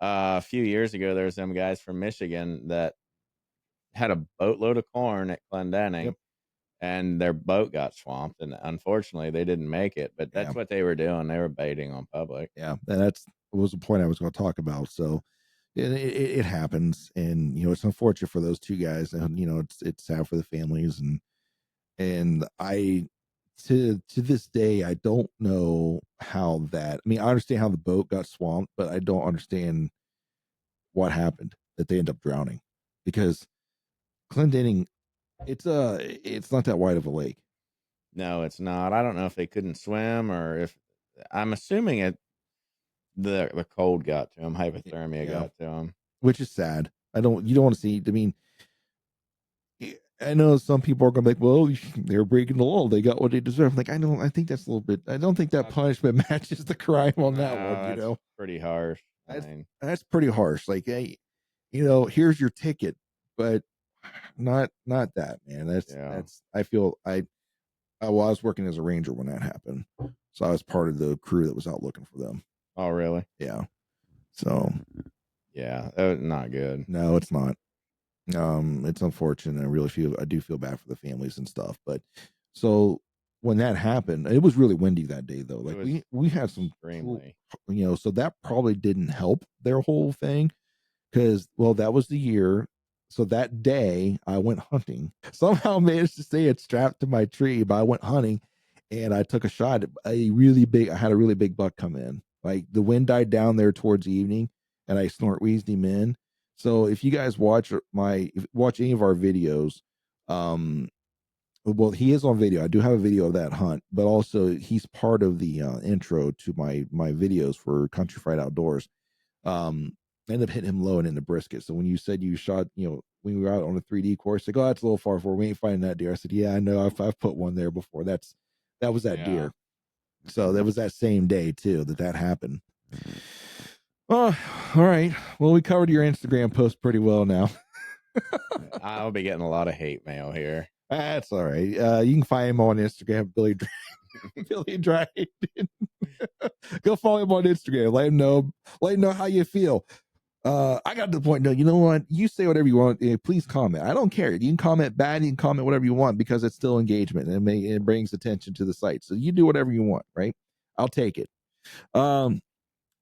A few years ago, there was some guys from Michigan that had a boatload of corn at yep, Clendenning, and their boat got swamped, and unfortunately, they didn't make it. But yeah, that's what they were doing. They were baiting on public. yeah. And that's was the point I was going to talk about. So it happens, and it's unfortunate for those two guys, and it's sad for the families, and I to this day I don't know how that. I mean, I understand how the boat got swamped, but I don't understand what happened that they end up drowning, because Clendening, it's not that wide of a lake. No, it's not. I don't know if they couldn't swim or if I'm assuming the cold got to them, hypothermia Yeah, got to them. which is sad. You don't want to see. I mean, I know some people are going to be like, well, they're breaking the law. They got what they deserve. Like, I think that's a little bit, I don't think that That's punishment matches the crime on that one, no, that's pretty harsh. I That's, mean, that's pretty harsh. Like, hey, here's your ticket, but not that, man. yeah. I was working as a ranger when that happened. So I was part of the crew that was out looking for them. Oh, really? Yeah. So Yeah, that was not good. no, it's not. It's unfortunate. I do feel bad for the families and stuff. But so when that happened, it was really windy that day though. It Like was we had some cool, extremely. so that probably didn't help their whole thing, because well, that was the year. So that day I went hunting. Somehow managed to stay it strapped to my tree, but I went hunting and I took a shot at I had a really big buck come in. Like the wind died down there towards the evening and I snort wheezed him in. So if you guys watch any of our videos, um well, he is on video. I do have a video of that hunt, but also he's part of the intro to my videos for Kountryfried Outdoors. I ended up hitting him low and in the brisket. So when you said you shot, when we were out on a 3D course, like, oh, that's a little far for. We ain't finding that deer. I said, yeah, I know. I've put one there before. That was that Yeah. deer. So that was that same day too that happened. Oh, all right. Well, we covered your Instagram post pretty well now. I'll be getting a lot of hate mail here. That's all right. You can find him on Instagram, Billy Dryden. Go follow him on Instagram. Let him know how you feel. I got to the point. No, you know what? You say whatever you want. Please comment. I don't care. You can comment bad. You can comment whatever you want, because it's still engagement and it brings attention to the site. So you do whatever you want, right? I'll take it.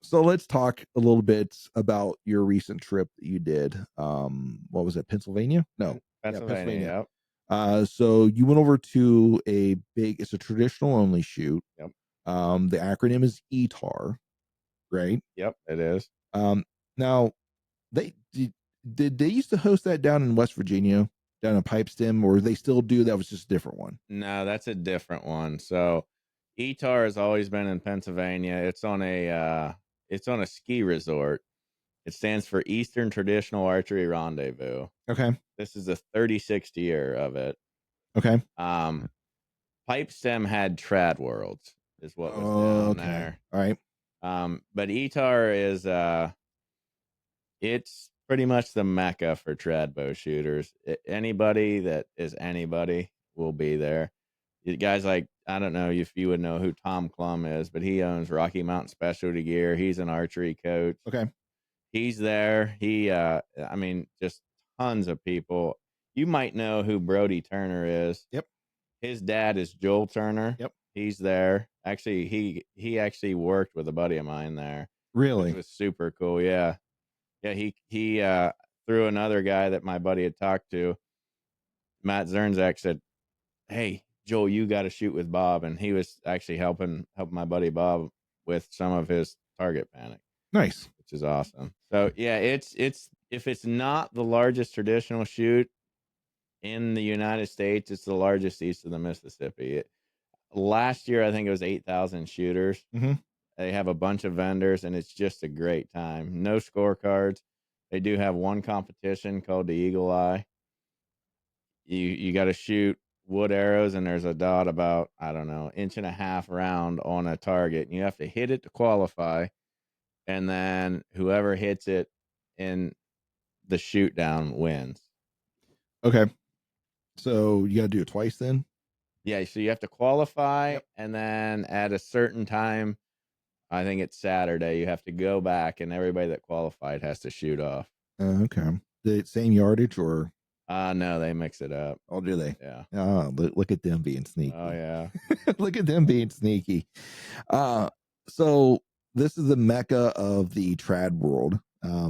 So let's talk a little bit about your recent trip that you did. What was it? Pennsylvania? No, yeah, Pennsylvania. Pennsylvania. Yep. So you went over to it's a traditional only shoot. Yep. The acronym is ETAR, right? Yep. It is. Um, Now they did. Did they used to host that down in West Virginia, down in Pipestem, or they still do? That was just a different one. No, that's a different one. So ETAR has always been in Pennsylvania. It's on a ski resort. It stands for Eastern Traditional Archery Rendezvous. Okay. This is the 36th year of it. Okay. Um, Pipestem had Trad Worlds, is what was down Okay. there. All right. But ETAR is it's pretty much the mecca for trad bow shooters. Anybody that is anybody will be there. Guys like, I don't know if you would know who Tom Klum is, but he owns Rocky Mountain Specialty Gear. He's an archery coach. Okay. He's there. I mean, just tons of people. You might know who Brody Turner is. Yep. His dad is Joel Turner. Yep. He's there. Actually, he actually worked with a buddy of mine there, which Really? was super cool. Yeah. Yeah, he through another guy that my buddy had talked to, Matt Zernzak, said, "Hey, Joel, you got to shoot with Bob," and he was actually helping my buddy Bob with some of his target panic, Nice. which is awesome. So yeah, it's if it's not the largest traditional shoot in the United States, it's the largest east of the Mississippi. Last year, I think it was 8,000 shooters. Mm-hmm. They have a bunch of vendors, and it's just a great time. No scorecards. They do have one competition called the Eagle Eye. You got to shoot wood arrows, and there's a dot about, I don't know, inch and a half round on a target. And you have to hit it to qualify, and then whoever hits it in the shoot down wins. Okay. So you got to do it twice then? Yeah, so you have to qualify, Yep. and then at a certain time, I think it's Saturday, you have to go back, and everybody that qualified has to shoot off. Okay. The same yardage or? No, they mix it up. Oh, do they? Yeah. Oh, look at them being sneaky. Oh yeah. Look at them being sneaky. So this is the mecca of the trad world. How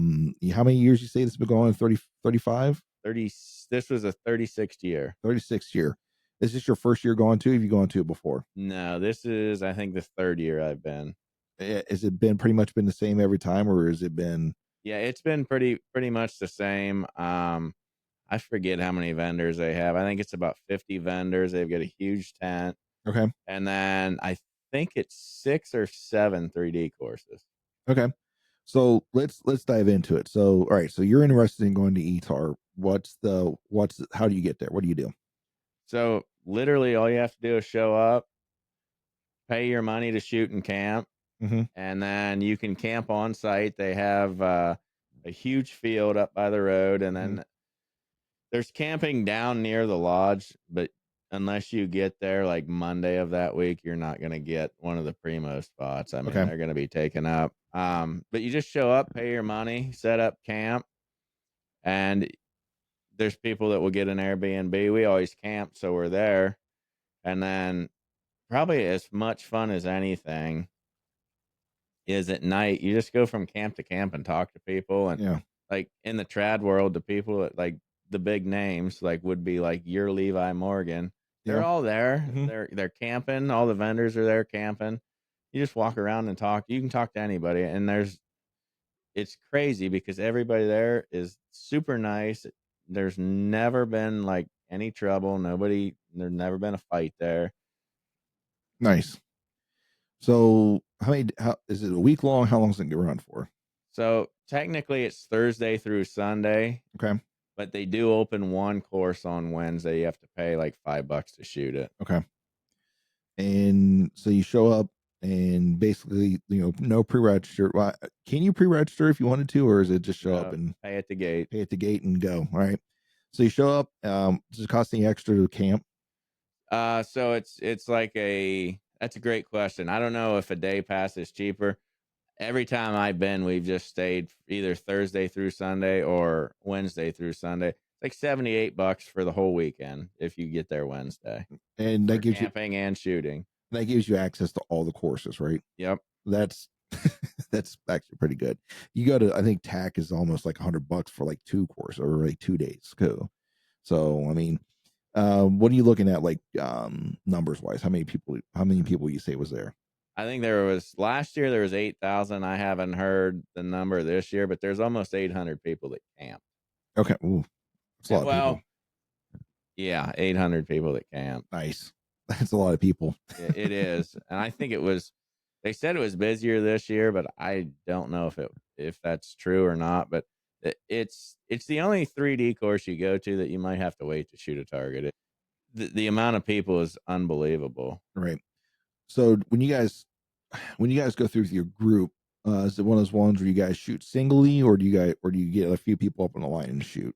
many years you say this has been going on? 30, 35? 30. This was a 36th year. 36th year. Is this your first year going to? Have you gone to it before? No, this is, I think, the third year I've been. Has it been pretty much been the same every time, or has it been? Yeah, it's been pretty much the same. I forget how many vendors they have. I think it's about 50 vendors. They've got a huge tent. Okay. And then I think it's 6 or 7 3D courses. Okay. So let's dive into it. So, all right. So you're interested in going to ETAR. How do you get there? What do you do? So literally all you have to do is show up, pay your money to shoot and camp, Mm-hmm. and then you can camp on site. They have a huge field up by the road, and then there's camping down near the lodge, but unless you get there like Monday of that week, you're not going to get one of the primo spots. I mean, Okay. they're going to be taken up. But you just show up, pay your money, set up camp, and there's people that will get an Airbnb. We always camp, so we're there. And then probably as much fun as anything is at night. You just go from camp to camp and talk to people. And Yeah. like in the trad world, the people that like the big names like would be like your Levi Morgan. They're Yeah. all there. Mm-hmm. They're camping. All the vendors are there camping. You just walk around and talk. You can talk to anybody, and it's crazy because everybody there is super nice. There's never been like any trouble. There's never been a fight there. Nice. So how is it a week long? How long is it going to run for? So technically it's Thursday through Sunday, Okay. but they do open one course on Wednesday. You have to pay like $5 to shoot it. Okay. And so you show up and basically, no pre-register. Well, can you pre-register if you wanted to, or is it just show up and pay at the gate? Pay at the gate and go. All right. So you show up. Does it cost any extra to camp? So it's like that's a great question. I don't know if a day pass is cheaper. Every time I've been, we've just stayed either Thursday through Sunday or Wednesday through Sunday. It's like $78 for the whole weekend if you get there Wednesday. And that gives camping and shooting. That gives you access to all the courses, right? Yep. That's that's actually pretty good. You go to, I think TAC is almost like $100 for like 2 courses or like 2 days. Cool. So I mean, what are you looking at, like numbers wise? How many people you say was there? I think last year there was 8,000. I haven't heard the number this year, but there's almost 800 people that camped. Okay. Ooh, that's a lot of people. Well, yeah, 800 people that camp. Nice. That's a lot of people. It is, and I think it was. They said it was busier this year, but I don't know if that's true or not. But it's the only 3D course you go to that you might have to wait to shoot a target. The amount of people is unbelievable. Right. So when you guys go through with your group, is it one of those ones where you guys shoot singly, or do you get a few people up on the line and shoot?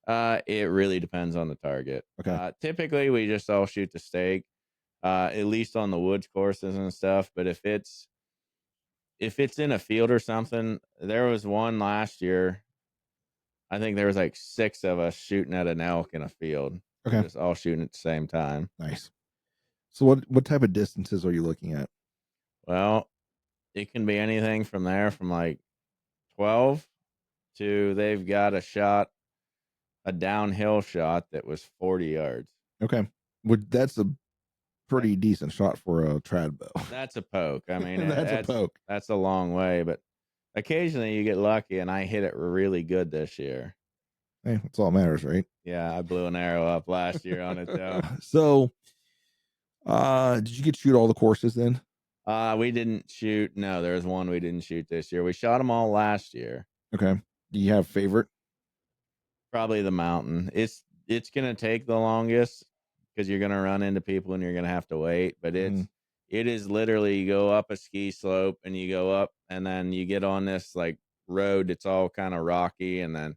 It really depends on the target. Okay. Typically, we just all shoot the stake, at least on the woods courses and stuff. But if it's in a field or something, there was one last year. I think there was like 6 of us shooting at an elk in a field, Okay. just all shooting at the same time. Nice. So what type of distances are you looking at? Well, it can be anything from there, from like 12 to they've got a downhill shot that was 40 yards. Okay. That's a pretty decent shot for a trad bow. That's a poke. I mean, That's a poke. that's a long way, but occasionally you get lucky, and I hit it really good this year. Hey, that's all that matters, right? Yeah, I blew an arrow up last year on it though. So, did you get to shoot all the courses then? We didn't shoot. No, there was one we didn't shoot this year. We shot them all last year. Okay. Do you have favorite? Probably the mountain. It's gonna take the longest because you're gonna run into people and you're gonna have to wait. But it is literally, you go up a ski slope and you go up, and then you get on this like road that's all kind of rocky, and then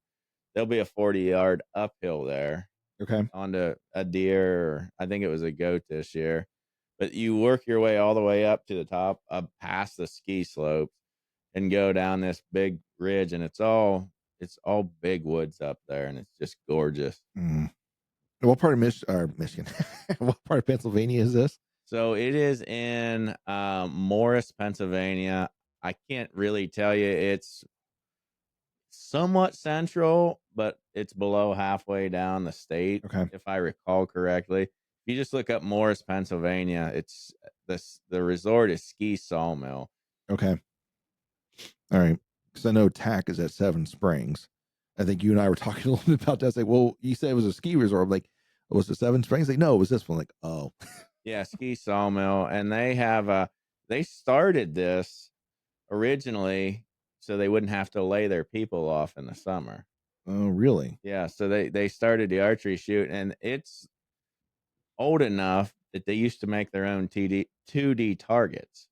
there'll be a 40-yard uphill there Okay. onto a deer, or I think it was a goat this year. But you work your way all the way up to the top, up past the ski slopes, and go down this big ridge, and it's all big woods up there, and it's just gorgeous. Mm. What part of Michigan? What part of Pennsylvania is this? So it is in Morris, Pennsylvania. I can't really tell you. It's somewhat central, but it's below halfway down the state, Okay. if I recall correctly. If you just look up Morris, Pennsylvania, it's the resort is Ski Sawmill. Okay. All right. Because I know TAC is at Seven Springs. I think you and I were talking a little bit about that. It's like, well, you said it was a ski resort. I'm like, was it Seven Springs? Like, no, it was this one. Like, oh. Yeah, Ski Sawmill, and they started this originally so they wouldn't have to lay their people off in the summer. Oh, really? Yeah, so they started the archery shoot, and it's old enough that they used to make their own 2D targets.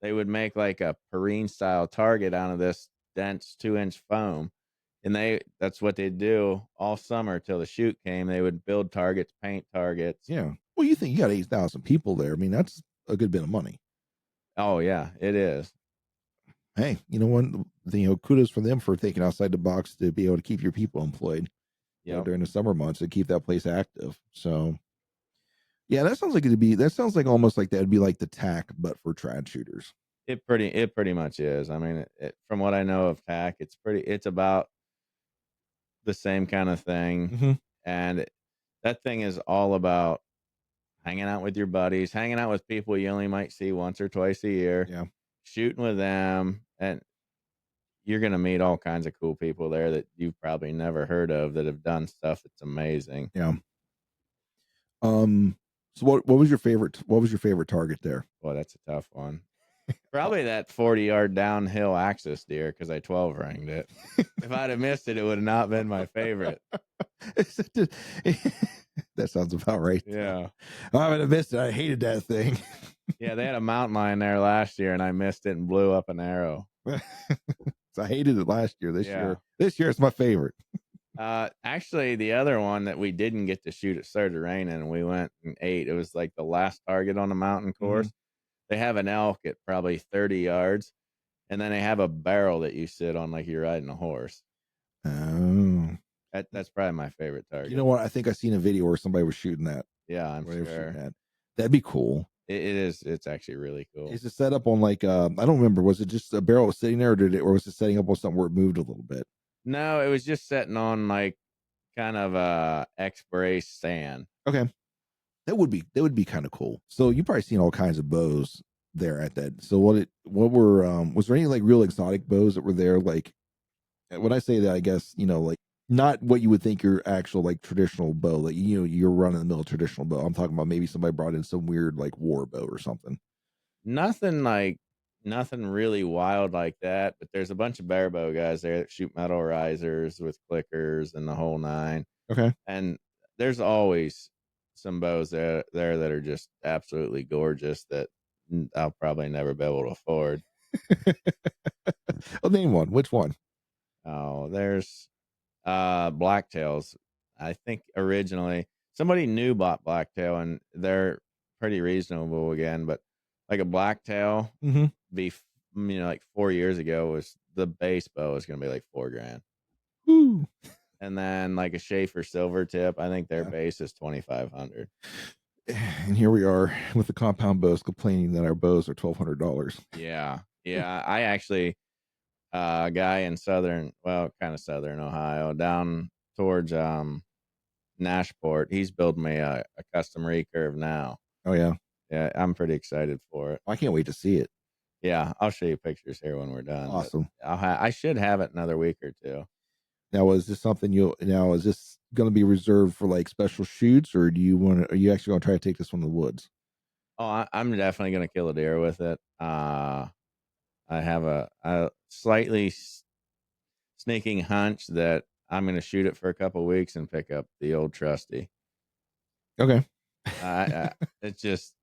They would make like a Perrine style target out of this dense 2-inch foam, and that's what they'd do all summer till the shoot came. They would build targets, paint targets. Yeah. Well, you think you got 8,000 people there. I mean, that's a good bit of money. Oh yeah, it is. Hey, you know what? Kudos for them for thinking outside the box to be able to keep your people employed during the summer months and keep that place active. So, yeah, that sounds like almost like that'd be like the TAC, but for trad shooters. It pretty much is. I mean, from what I know of TAC, it's about the same kind of thing, Mm-hmm. and that thing is all about hanging out with your buddies, hanging out with people you only might see once or twice a year, Yeah. shooting with them, and you're gonna meet all kinds of cool people there that you've probably never heard of that have done stuff that's amazing. Yeah. So what was your favorite target there? Boy, that's a tough one. Probably that 40-yard downhill axis deer, because I 12 ranged it. If I'd have missed it, it would have not been my favorite. That sounds about right. Yeah. I would have missed it. I hated that thing. Yeah, they had a mountain lion there last year, and I missed it and blew up an arrow. So I hated it last year. This Yeah. year it's my favorite. Actually, the other one that we didn't get to shoot, it started raining, and we went and ate. It was like the last target on the mountain course. Mhm. They have an elk at probably 30 yards, and then they have a barrel that you sit on like you're riding a horse. Oh. That's probably my favorite target. You know what? I think I seen a video where somebody was shooting that. Yeah, I'm Where they were sure. shooting that. That'd be cool. It is. It's actually really cool. Is it set up on like I don't remember. Was it just a barrel sitting there, or was it setting up on something where it moved a little bit? No, it was just sitting on like kind of a X-brace stand. Okay. That would be kind of cool. So you probably seen all kinds of bows there at that. So what were was there any like real exotic bows that were there? Like when I say that, I guess, like Not what you would think your actual like traditional bow, like you're running the mill traditional bow. I'm talking about maybe somebody brought in some weird like war bow or something. Nothing like nothing really wild like that, but there's a bunch of barebow guys there that shoot metal risers with clickers and the whole nine. Okay. And there's always some bows there that are just absolutely gorgeous that I'll probably never be able to afford. Oh, name one. Which one? Oh, there's blacktails. I think originally somebody new bought blacktail and they're pretty reasonable again, but like a blacktail Mm-hmm. be like 4 years ago was the base bow was gonna be like 4 grand. Woo. And then like a Schaefer silver tip, I think their Yeah. base is 2,500. And here we are with the compound bows complaining that our bows are $1,200. Yeah. Yeah. I actually a guy in kind of southern Ohio, down towards Nashport, he's building me a custom recurve now. Oh yeah. Yeah, I'm pretty excited for it. I can't wait to see it. Yeah, I'll show you pictures here when we're done. But Awesome. I should have it another week or two. Now, is this something is this going to be reserved for like special shoots, or are you actually going to try to take this from the woods? Oh, I'm definitely gonna kill a deer with it. I have a slightly sneaking hunch that I'm gonna shoot it for a couple weeks and pick up the old trusty. Okay. I it's just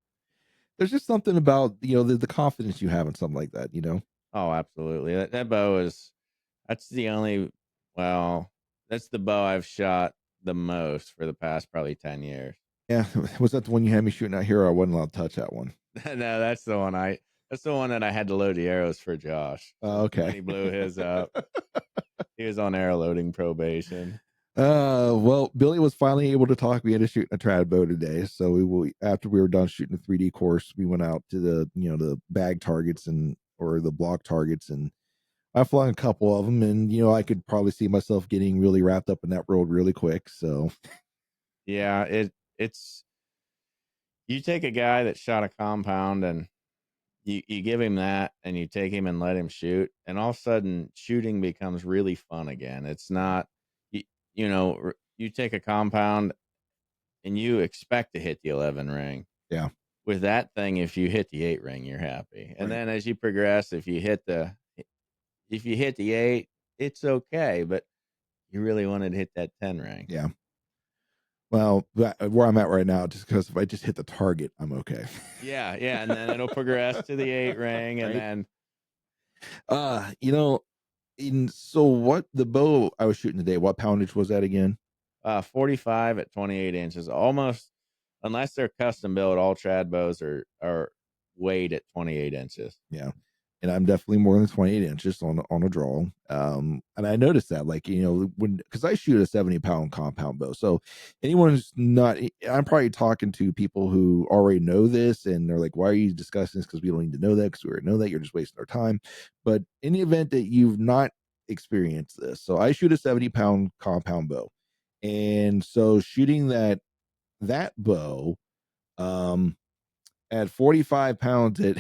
There's just something about the confidence you have in something like that. oh, absolutely. That bow is that's the only well, that's the bow I've shot the most for the past probably 10 years. Yeah. Was that the one you had me shooting out here? I wasn't allowed to touch that one. No, that's the one that I had to load the arrows for Josh. When Okay. he blew his up, he was on arrow loading probation. Well, Billy was finally able to talk. We had to shoot a trad bow today, so after we were done shooting the 3D course, we went out to the bag targets or the block targets, and I flung a couple of them, and I could probably see myself getting really wrapped up in that world really quick. So Yeah, it's you take a guy that shot a compound and you give him that and you take him and let him shoot and all of a sudden shooting becomes really fun again. It's not you, you take a compound and you expect to hit the 11 ring. yeah, With that thing, if you hit the 8 ring, you're happy. And right, then as you progress, if you hit the 8, it's okay, but you really wanted to hit that 10 ring. yeah. Well, where I'm at right now, just because if I just hit the target, I'm okay. Yeah, yeah, and then it'll progress to the 8 ring and Right. then Uh, you know, so what the bow I was shooting today? What poundage was that again? 45 at 28 inches. Almost, unless they're custom built, all trad bows are weighed at 28 inches. Yeah. And I'm definitely more than 28 inches on a draw. And I noticed that, like, because I shoot a 70-pound compound bow. So anyone who's not, I'm probably talking to people who already know this and they're like, why are you discussing this? Because we don't need to know that, because we already know that. You're just wasting our time. But in the event that you've not experienced this, so I shoot a 70-pound compound bow. And so shooting that bow, um, at 45 pounds at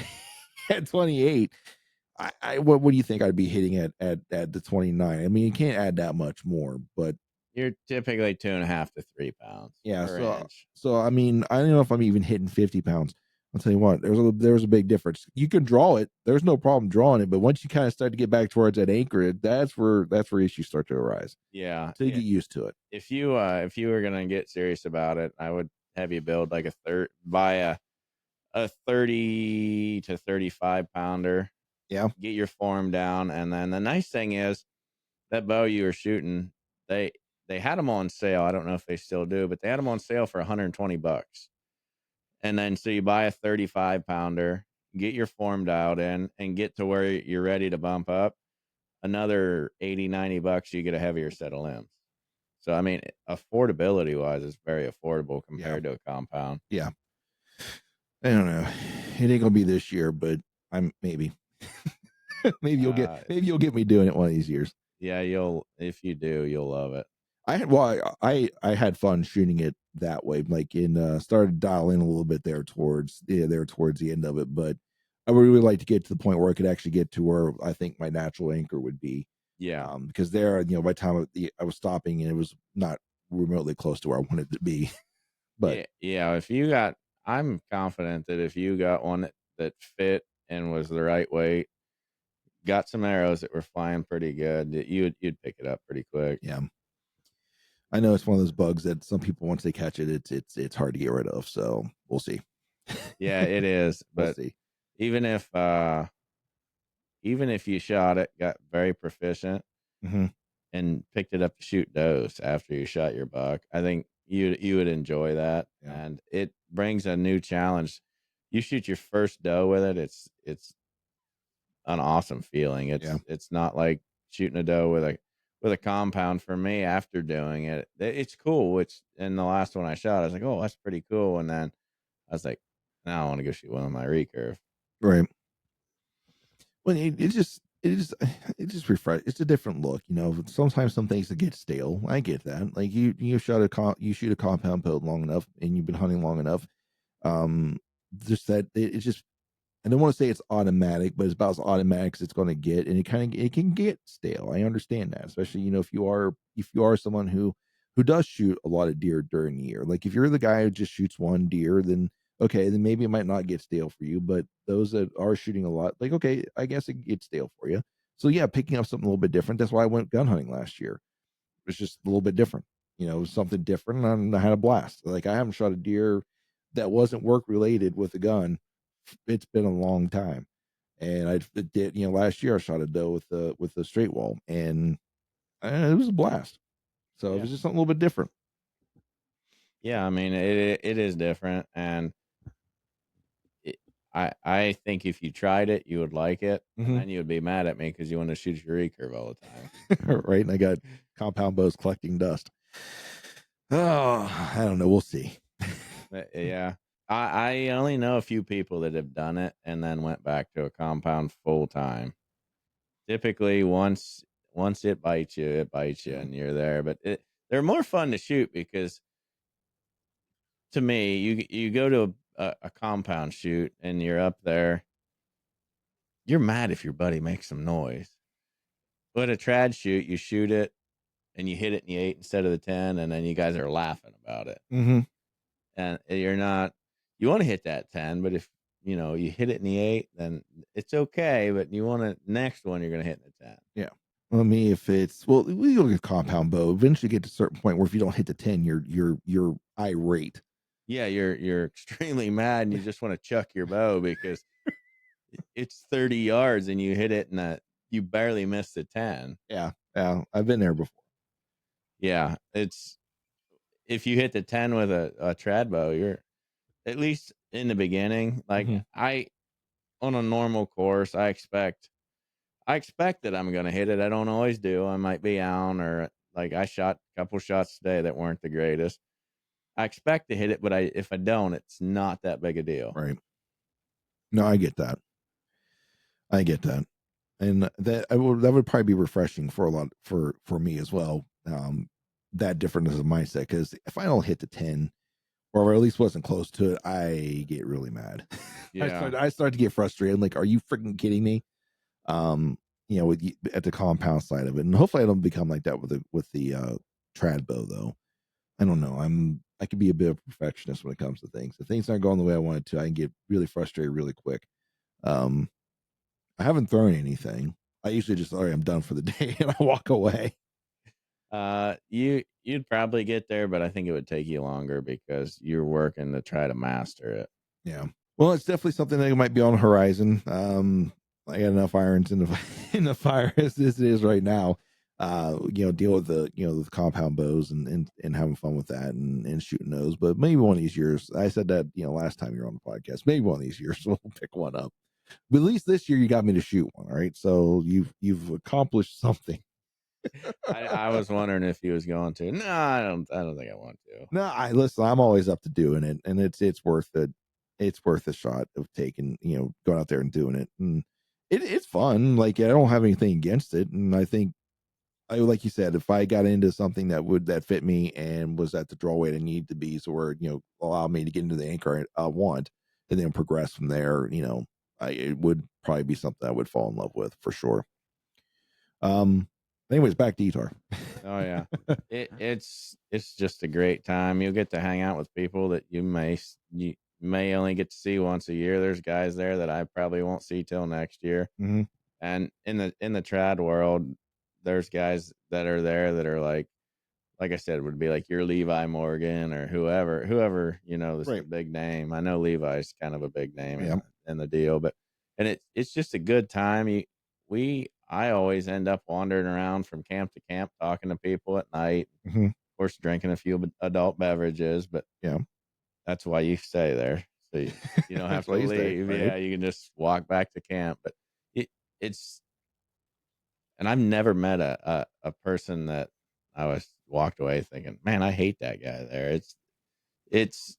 28, what do you think I'd be hitting at the 29? I mean, you can't add that much more, but You're typically 2.5 to 3 pounds yeah. per So inch. so I mean, I don't know if I'm even hitting 50 pounds. I'll tell you what, there's a big difference. You can draw it. There's no problem drawing it, but once you kind of start to get back towards that anchor, that's where issues start to arise. Yeah, So you yeah. get used to it. If you were gonna get serious about it, I would have you build like buy a 30 to 35 pounder. Yeah. Get your form down, and then the nice thing is that bow you were shooting, they they had them on sale. I don't know if they still do, but they had them on sale for $120. And then so you buy a 35 pounder, get your form dialed in, and get to where you're ready to bump up. Another 80, $90, you get a heavier set of limbs. So I mean, affordability wise, it's very affordable Yeah. compared to a compound. Yeah. I don't know. It ain't gonna be this year, but I'm maybe. Uh, Maybe you'll get me doing it one of these years. yeah, if you do, you'll love it. I had fun shooting it that way, like started dialing a little bit there towards the end of it, but I would really like to get to the point where I could actually get to where I think my natural anchor would be. Yeah. Because there, by the time I was stopping, and it was not remotely close to where I wanted it to be. But Yeah. I'm confident that if you got one that fit and was the right weight, got some arrows that were flying pretty good, that you'd pick it up pretty quick. yeah, I know it's one of those bugs that some people, once they catch it, it's hard to get rid of. So we'll see. Yeah, it is. We'll But see. even if even if you shot it, got very proficient, Hmm. and picked it up to shoot does after you shot your buck, I think you would enjoy that, Yeah, and it brings a new challenge. You shoot your first doe with it, it's an awesome feeling. yeah, It's not like shooting a doe with a compound. For me, after doing it, it's cool. It's in the last one I shot, I was like, oh, that's pretty cool, and then I was like, now I want to go shoot one on my recurve. right. Well, it just refresh. It's a different look. Sometimes some things that get stale. I get that. Like you shoot a compound bow long enough, and you've been hunting long enough. Um, just that it's just, I don't want to say it's automatic, but it's about as automatic as it's going to get, and it can get stale. I understand that, especially if you are someone who does shoot a lot of deer during the year. Like if you're the guy who just shoots one deer, then okay, then maybe it might not get stale for you. But those that are shooting a lot, like okay, I guess it gets stale for you. So yeah, picking up something a little bit different. That's why I went gun hunting last year. It's just a little bit different, something different, and I had a blast. Like I haven't shot a deer that wasn't work related with a gun. It's been a long time, and I did. Last year I shot a doe with the straight wall, and it was a blast. So it Yeah, was just something a little bit different. yeah. I mean, it is different, and it, I think if you tried it, you would like it, and Hmm. then you would be mad at me because you want to shoot your recurve all the time. Right, and I got compound bows collecting dust. Oh, I don't know. We'll see. Yeah, I only know a few people that have done it and then went back to a compound full time. Typically, once it bites you, Yeah. and you're there. But they're more fun to shoot because, to me, you go to a compound shoot and you're up there. You're mad if your buddy makes some noise. But a trad shoot, you shoot it and you hit it in the 8 instead of the 10, and then you guys are laughing about it. Hmm. And you're not, you want to hit that 10, but if you hit it in the 8, then it's okay. But you want to, next one, you're going to hit in the 10. Yeah. Well, me, if it's well, we look at compound bow. Eventually, get to a certain point where if you don't hit the 10, you're irate. Yeah, you're extremely mad and you just want to chuck your bow because it's 30 yards and you hit it and you barely missed the 10. Yeah, yeah, I've been there before. Yeah, it's, if you hit the 10 with a trad bow, you're, at least in the beginning, like Hmm. on a normal course, I expect that I'm gonna hit it. I don't always do. I might be on, or like I shot a couple shots today that weren't the greatest. I expect to hit it, but if I don't, it's not that big a deal. Right. No, I get that. I get that. And that would probably be refreshing for a lot for me as well. That different as a mindset, because if I don't hit the 10, or at least wasn't close to it, I get really mad. Yeah, I start to get frustrated. I'm like, are you freaking kidding me? Um, at the compound side of it, and hopefully I don't become like that with the trad bow though. I don't know. I could be a bit of a perfectionist when it comes to things. If things aren't going the way I want it to, I can get really frustrated really quick. Um, I haven't thrown anything. I usually just, all right, I'm done for the day, and I walk away. you'd probably get there, but I think it would take you longer because you're working to try to master it. Yeah. Well, it's definitely something that might be on the horizon. I got enough irons in the in the fire as it is right now. Deal with the compound bows, and having fun with that, and shooting those. But maybe one of these years, I said that last time you were on the podcast. Maybe one of these years we'll pick one up. But at least this year you got me to shoot one. All right, so you've accomplished something. I was wondering if he was going to. No, I don't think I want to. No, I listen. I'm always up to doing it, and it's worth it. It's worth a shot of taking, going out there and doing it, and it's fun. Like I don't have anything against it, and I think like you said, if I got into something that fit me and was at the draw weight I need to be, so where allow me to get into the anchor I want, and then progress from there, it would probably be something I would fall in love with for sure. Um, Anyways, back to guitar. Oh yeah, it's just a great time. You'll get to hang out with people that you may only get to see once a year. There's guys there that I probably won't see till next year. Mm-hmm. And in the trad world, there's guys that are there that are like I said, would be like your Levi Morgan or whoever, this is a Right. big name. I know Levi's kind of a big name Yeah. in the deal, but and it's just a good time. I always end up wandering around from camp to camp talking to people at night. Mm-hmm. Of course, drinking a few adult beverages, but Yeah. that's why you stay there. So you don't have That's to why you stay, leave. right? Yeah, you can just walk back to camp. But it, it's and I've never met a person that I was walked away thinking, man, I hate that guy there. It's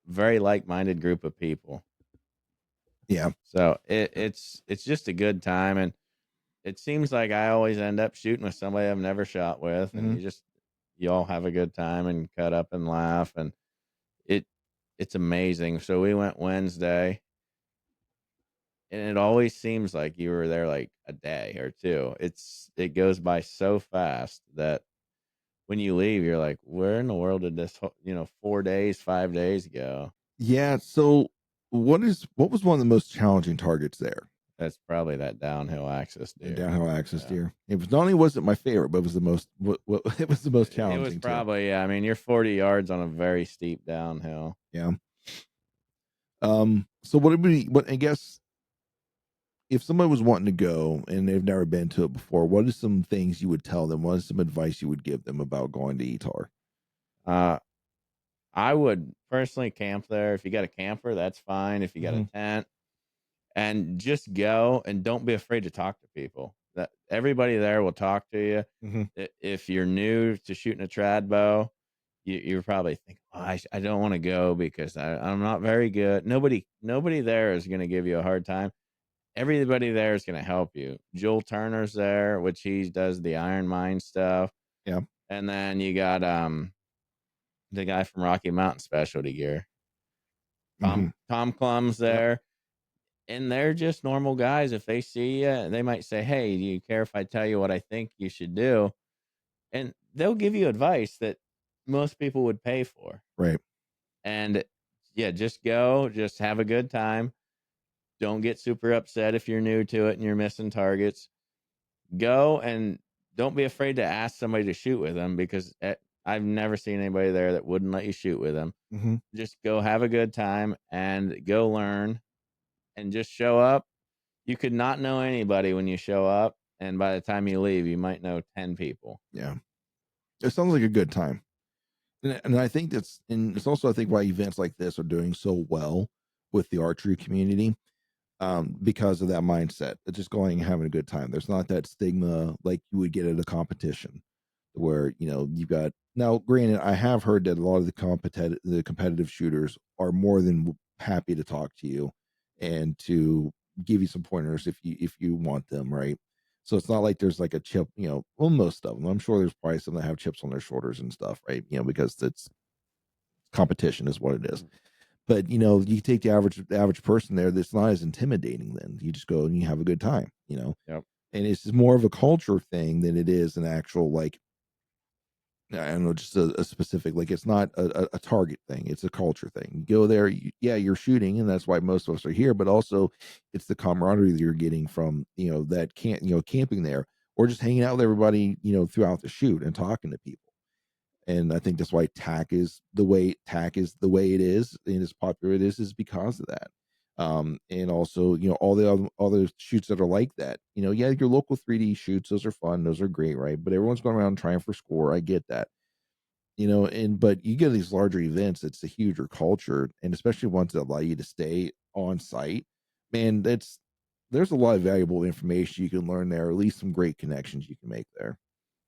very like-minded group of people. Yeah. So it's just a good time, and it seems like I always end up shooting with somebody I've never shot with, and Mm-hmm. you all have a good time and cut up and laugh, and it it's amazing. So we went Wednesday, and it always seems like you were there like a day or two. It goes by so fast that when you leave, you're like, where in the world did 4 days, 5 days go? Yeah. So what was one of the most challenging targets there? That's probably that downhill axis The deer. downhill axis Yeah. deer. It was not only wasn't my favorite, but it was the most it was the most It was challenging too. probably, yeah. I mean, you're 40 yards on a very steep downhill. Yeah. So what I guess if somebody was wanting to go and they've never been to it before, what are some things you would tell them? What is some advice you would give them about going to Etar? Uh, I would personally camp there. If you got a camper, that's fine. If you got a Mm-hmm. tent, and just go and don't be afraid to talk to people. That everybody there will talk to you. Mm-hmm. If you're new to shooting a trad bow, you're probably thinking, oh, I don't want to go because I'm not very good. Nobody there is going to give you a hard time. Everybody there is going to help you. Joel Turner's there, which he does the Iron Mine stuff. Yeah. And then you got the guy from Rocky Mountain Specialty Gear. Mm-hmm. Tom Clum's Yep. there. And they're just normal guys. If they see you, they might say, hey, do you care if I tell you what I think you should do? And they'll give you advice that most people would pay for. Right. And yeah, just go, just have a good time. Don't get super upset if you're new to it and you're missing targets. Go and don't be afraid to ask somebody to shoot with them, because I've never seen anybody there that wouldn't let you shoot with them. Mm-hmm. Just go have a good time and go learn and just show up. You could not know anybody when you show up, and by the time you leave, you might know 10 people. Yeah. It sounds like a good time. And I think it's also I think why events like this are doing so well with the archery community, because of that mindset of just going and having a good time. There's not that stigma like you would get at a competition where, you've got now, granted, I have heard that a lot of the competitive shooters are more than happy to talk to you and to give you some pointers if you want them, right? So it's not like there's like a chip, well, most of them. I'm sure there's probably some that have chips on their shoulders and stuff, right? Because it's competition is what it is. But you take the average person there that's not as intimidating. Then you just go and you have a good time. Yep. And it's just more of a culture thing than it is an actual, like, I don't know, just a specific, like, it's not a target thing. It's a culture thing. You go there, yeah, you're shooting, and that's why most of us are here. But also, it's the camaraderie that you're getting from that can't camping there or just hanging out with everybody throughout the shoot and talking to people. And I think that's why tack is the way it is and as popular it is because of that. And also, all the other shoots that are like that. Yeah, your local 3D shoots, those are fun, those are great, right? But everyone's going around trying for score. I get that. And but you get these larger events, it's a huger culture, and especially ones that allow you to stay on site. Man, there's a lot of valuable information you can learn there, at least some great connections you can make there.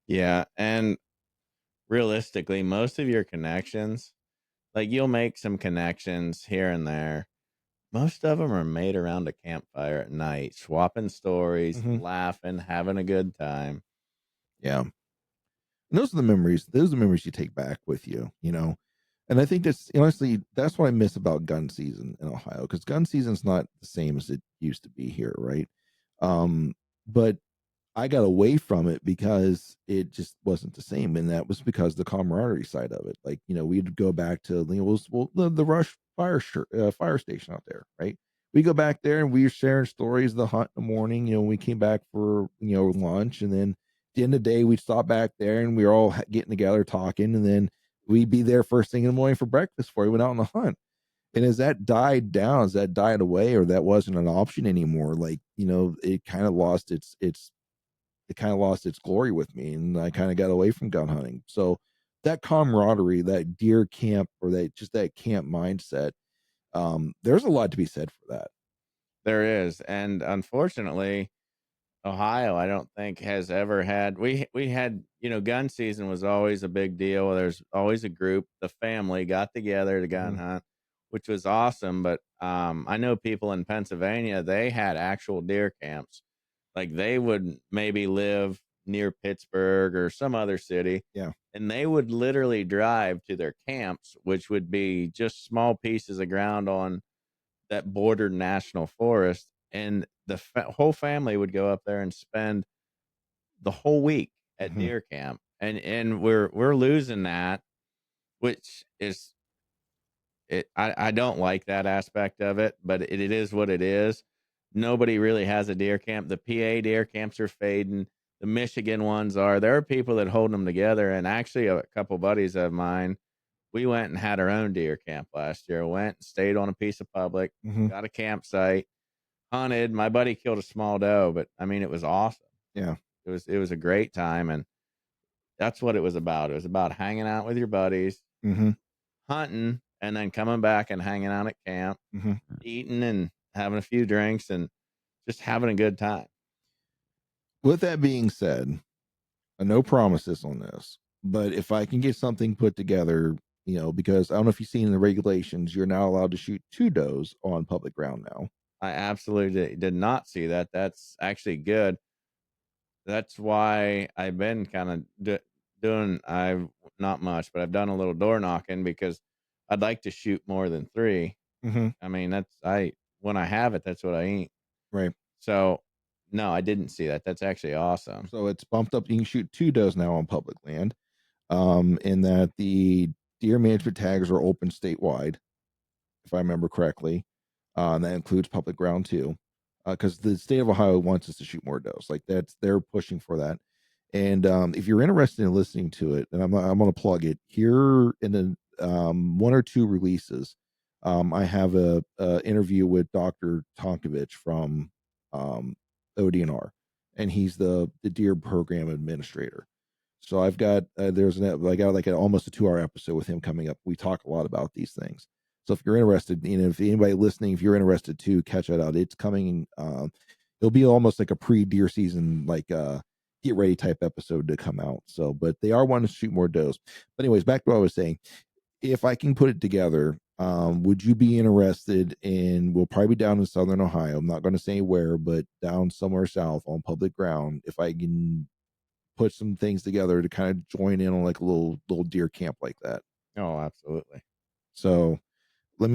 Yeah. And realistically, most of your connections, like you'll make some connections here and there. Most of them are made around a campfire at night, swapping stories, Hmm. laughing, having a good time. Yeah. And those are the memories you take back with you. And I think that's honestly that's what I miss about gun season in Ohio, because gun season's not the same as it used to be here, right? But I got away from it because it just wasn't the same, and that was because the camaraderie side of it. Like, we'd go back to, the Rush fire station out there, right? We go back there and we were sharing stories of the hunt in the morning. We came back for lunch, and then at the end of the day, we'd stop back there and we were all getting together talking, and then we'd be there first thing in the morning for breakfast before we went out on the hunt. And as that died down, as that died away, or that wasn't an option anymore, like, it kind of lost its glory with me, and I kind of got away from gun hunting. So that camaraderie, that deer camp, or that camp mindset, there's a lot to be said for that. There is, and unfortunately, Ohio, I don't think has ever had. We had, gun season was always a big deal. There's always a group, the family got together to gun Mhm. hunt, which was awesome. But I know people in Pennsylvania, they had actual deer camps. Like they would maybe live near Pittsburgh or some other city, Yeah. and they would literally drive to their camps, which would be just small pieces of ground on that bordered national forest, and the whole family would go up there and spend the whole week at Mhm. deer camp, and we're losing that, which is it. I don't like that aspect of it, but it is what it is. Nobody really has a deer camp. The PA deer camps are fading. The Michigan ones are. There are people that hold them together, and actually, a couple buddies of mine, we went and had our own deer camp last year. Went and stayed on a piece of public, Mhm. got a campsite, hunted. My buddy killed a small doe, but I mean, it was awesome. Yeah. It was a great time, and that's what it was about. It was about hanging out with your buddies, Mhm. hunting, and then coming back and hanging out at camp, Mhm. eating and having a few drinks and just having a good time. With that being said, no promises on this, but if I can get something put together, because I don't know if you've seen in the regulations, you're now allowed to shoot two does on public ground now. I absolutely did not see that. That's actually good. That's why I've been kind of doing. I've not much, but I've done a little door knocking because I'd like to shoot more than three. Mhm. I mean, that's I when I have it, that's what I eat. Right. So, no, I didn't see that. That's actually awesome. So it's bumped up. You can shoot two does now on public land. In that the deer management tags are open statewide, if I remember correctly. And that includes public ground too, because the state of Ohio wants us to shoot more does. Like they're pushing for that. And if you're interested in listening to it, and I'm going to plug it here in the one or two releases. I have a interview with Dr. Tonkovich from um, ODNR, and he's the deer program administrator. So I've got I got like almost a 2 hour episode with him coming up. We talk a lot about these things. So if you're interested, if anybody listening, if you're interested to catch that out, it's coming. It'll be almost like a pre deer season, like get ready type episode to come out. So, but they are wanting to shoot more does. But anyways, back to what I was saying. If I can put it together, would you be interested in? We'll probably be down in Southern Ohio. I'm not going to say where, but down somewhere south on public ground. If I can put some things together to kind of join in on like a little deer camp like that. Oh, absolutely. So I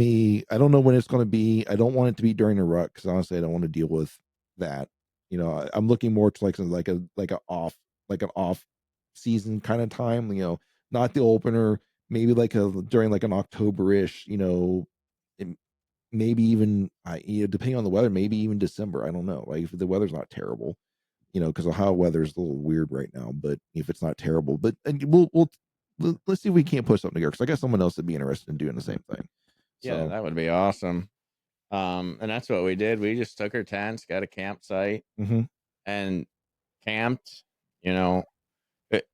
don't know when it's going to be. I don't want it to be during the rut because honestly, I don't want to deal with that. I'm looking more to like an off season kind of time. Not the opener. Maybe like during like an October-ish. And maybe even depending on the weather, maybe even December. I don't know. Like if the weather's not terrible, because Ohio weather is a little weird right now. But if it's not terrible, but and let's see if we can't put something together because I got someone else that'd be interested in doing the same thing. Yeah, So, that would be awesome. And that's what we did. We just took our tents, got a campsite, mhm. and camped. You know, it,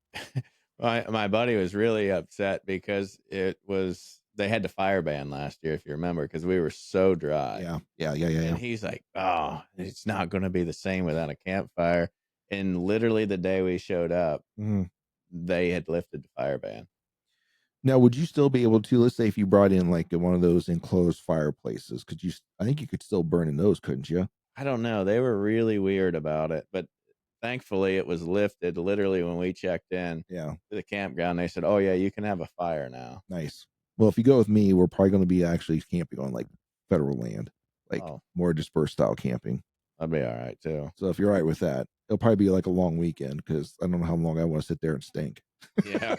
my buddy was really upset because it was they had the fire ban last year, if you remember, because we were so dry. Yeah, yeah, yeah, yeah, And yeah. he's like, "Oh, it's not going to be the same without a campfire." And literally the day we showed up, Mhm. they had lifted the fire ban. Now, would you still be able to, let's say, if you brought in like one of those enclosed fireplaces, could you? I think you could still burn in those, couldn't you? I don't know. They were really weird about it, but thankfully it was lifted literally when we checked in Yeah, to the campground. They said, "Oh yeah, you can have a fire now." nice. Well, if you go with me, we're probably going to be actually camping on like federal land, like Oh, more dispersed style camping. That'd be all right too. So if you're all right with that, it'll probably be like a long weekend because I don't know how long I want to sit there and stink. Yeah.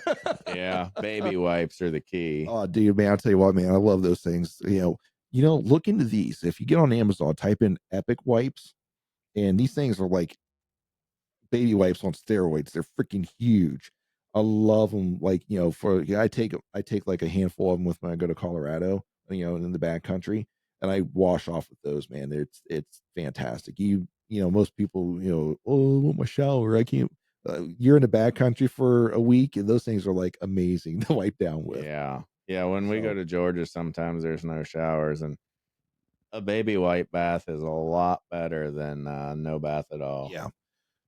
Yeah. Baby wipes are the key. Oh, dude, man, I'll tell you what, man, I love those things. Look into these. If you get on Amazon, type in Epic Wipes, and these things are like baby wipes on steroids. They're freaking huge. I love them. Like, I take like a handful of them with when I go to Colorado, in the backcountry, and I wash off with those, man. It's fantastic. Most people, oh, I want my shower. I can't. You're in the backcountry for a week, and those things are like amazing to wipe down with. Yeah. Yeah. When we go So to Georgia, sometimes there's no showers, and a baby white bath is a lot better than no bath at all. yeah.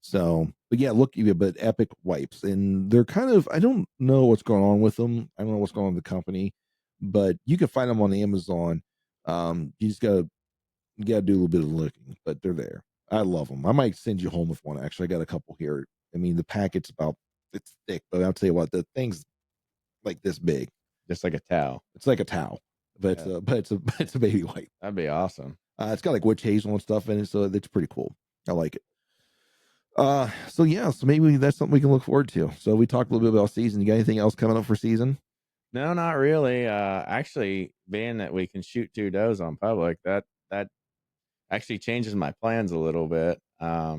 So, but yeah, but Epic Wipes, and they're kind of, I don't know what's going on with them. I don't know what's going on with the company, but you can find them on Amazon. You just gotta do a little bit of looking, but they're there. I love them. I might send you home with one. Actually, I got a couple here. I mean, the packet's it's thick, but I'll tell you what, the thing's like this big. Just like a towel. It's like a towel, but Yeah. it's a baby wipe. That'd be awesome. It's got like witch hazel and stuff in it, so it's pretty cool. I like it. So yeah, so maybe that's something we can look forward to. So we talked a little bit about season. You got anything else coming up for season? No, not really. Actually, being that we can shoot two does on public, that actually changes my plans a little bit. We're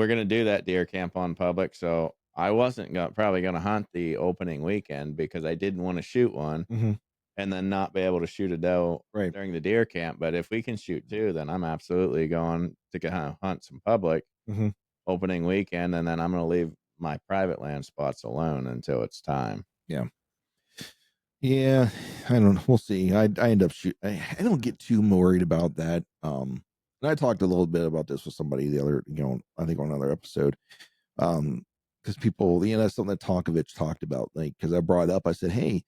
gonna do that deer camp on public, so I wasn't probably gonna hunt the opening weekend because I didn't want to shoot one Mm-hmm. and then not be able to shoot a doe Right. during the deer camp. But if we can shoot two, then I'm absolutely going to go hunt some public Mm-hmm. opening weekend, and then I'm gonna leave my private land spots alone until it's time. Yeah. Yeah. I don't know. We'll see. I end up I don't get too worried about that. And I talked a little bit about this with somebody the other, I think on another episode. Because people, that's something that Tonkovich talked about. Like, because I brought it up, I said, hey,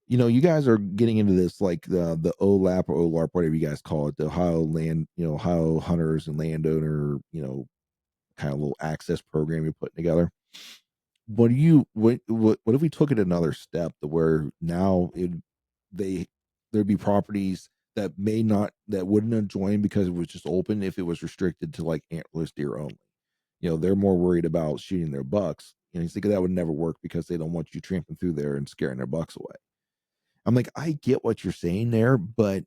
you guys are getting into this like the OLAP or OLARP, whatever you guys call it, the Ohio land, Ohio hunters and landowner, kind of little access program you're putting together. What if we took it another step to where now there'd be properties that wouldn't have joined because it was just open if it was restricted to like antlerless deer only. They're more worried about shooting their bucks. You think that would never work because they don't want you tramping through there and scaring their bucks away. I'm like, I get what you're saying there, but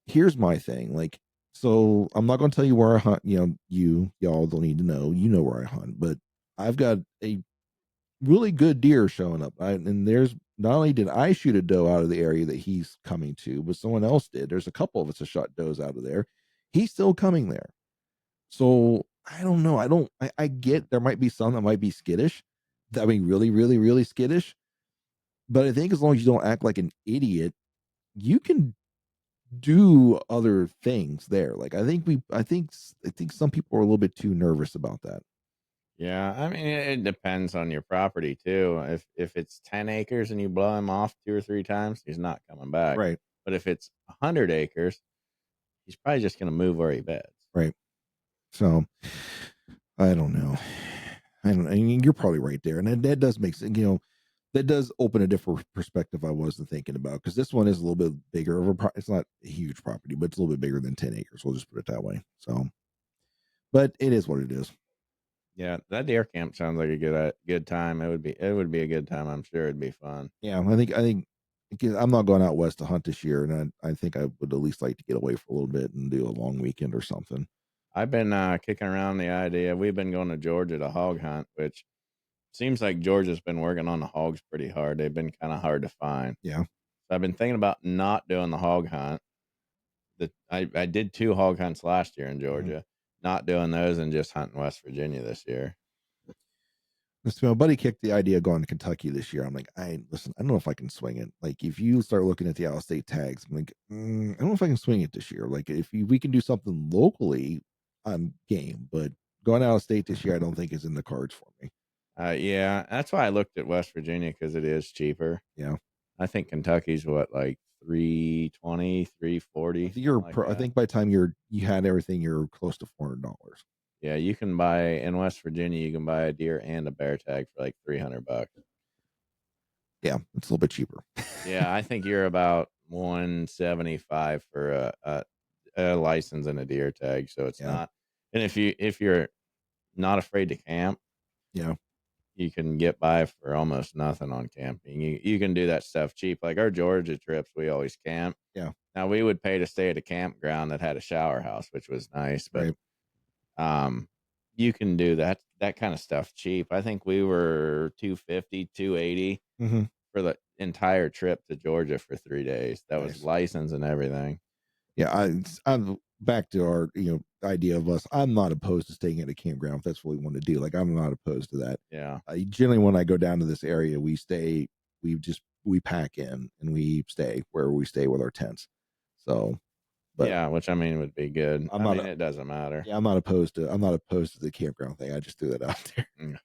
here's my thing. Like, so I'm not going to tell you where I hunt. Y'all don't need to know. You know where I hunt, but I've got a really good deer showing up. And there's not only did I shoot a doe out of the area that he's coming to, but someone else did. There's a couple of us that shot does out of there. He's still coming there. So I don't know. I get there might be some that might be skittish. That mean really, really, really skittish. But I think as long as you don't act like an idiot, you can do other things there. Like I think some people are a little bit too nervous about that. Yeah, I mean, it depends on your property too. If it's 10 acres and you blow him off 2 or 3 times, he's not coming back. Right. But if it's 100 acres, he's probably just going to move where he beds. Right. So I don't know. I mean, you're probably right there, and that does make sense. That does open a different perspective I wasn't thinking about because this one is a little bit bigger of it's not a huge property, but it's a little bit bigger than 10 acres. We'll just put it that way. So, but it is what it is. Yeah, that deer camp sounds like a good time. It would be a good time. I'm sure it'd be fun. Yeah, I think because I'm not going out west to hunt this year, and I think I would at least like to get away for a little bit and do a long weekend or something. I've been kicking around the idea. We've been going to Georgia to hog hunt, which seems like Georgia's been working on the hogs pretty hard. They've been kind of hard to find. Yeah. So I've been thinking about not doing the hog hunt. I did 2 hog hunts last year in Mhm. Georgia, not doing those and just hunting West Virginia this year. So my buddy kicked the idea of going to Kentucky this year. I'm like, listen, I don't know if I can swing it. Like, if you start looking at the out of state tags, I'm like, I don't know if I can swing it this year. Like, we can do something locally, I'm game. But going out of state this year, I don't think is in the cards for me. Yeah, that's why I looked at West Virginia because it is cheaper. Yeah, I think Kentucky's what, like 320, 340, something like I that. think by the time you had everything, you're close to $400. Yeah, you can buy in West Virginia. You can buy a deer and a bear tag for like $300. Yeah, it's a little bit cheaper. Yeah, I think you're about 175 for a license and a deer tag, so it's Yeah. not. And if you're not afraid to camp, Yeah. you can get by for almost nothing on camping. You can do that stuff cheap. Like our Georgia trips, we always camp. Yeah. Now we would pay to stay at a campground that had a shower house, which was nice, but Right. um you can do that kind of stuff cheap. I think we were 250, 280 Mm-hmm. for the entire trip to Georgia for 3 days. That was Nice. license and everything. Yeah. I'm back to our, idea of us. I'm not opposed to staying at a campground if that's what we want to do. Like, I'm not opposed to that. Yeah. Generally, when I go down to this area, we pack in and we stay where we stay with our tents. So, but Yeah, which I mean would be good. I'm not, It doesn't matter. I'm not opposed to the campground thing. I just threw that out there. Mm.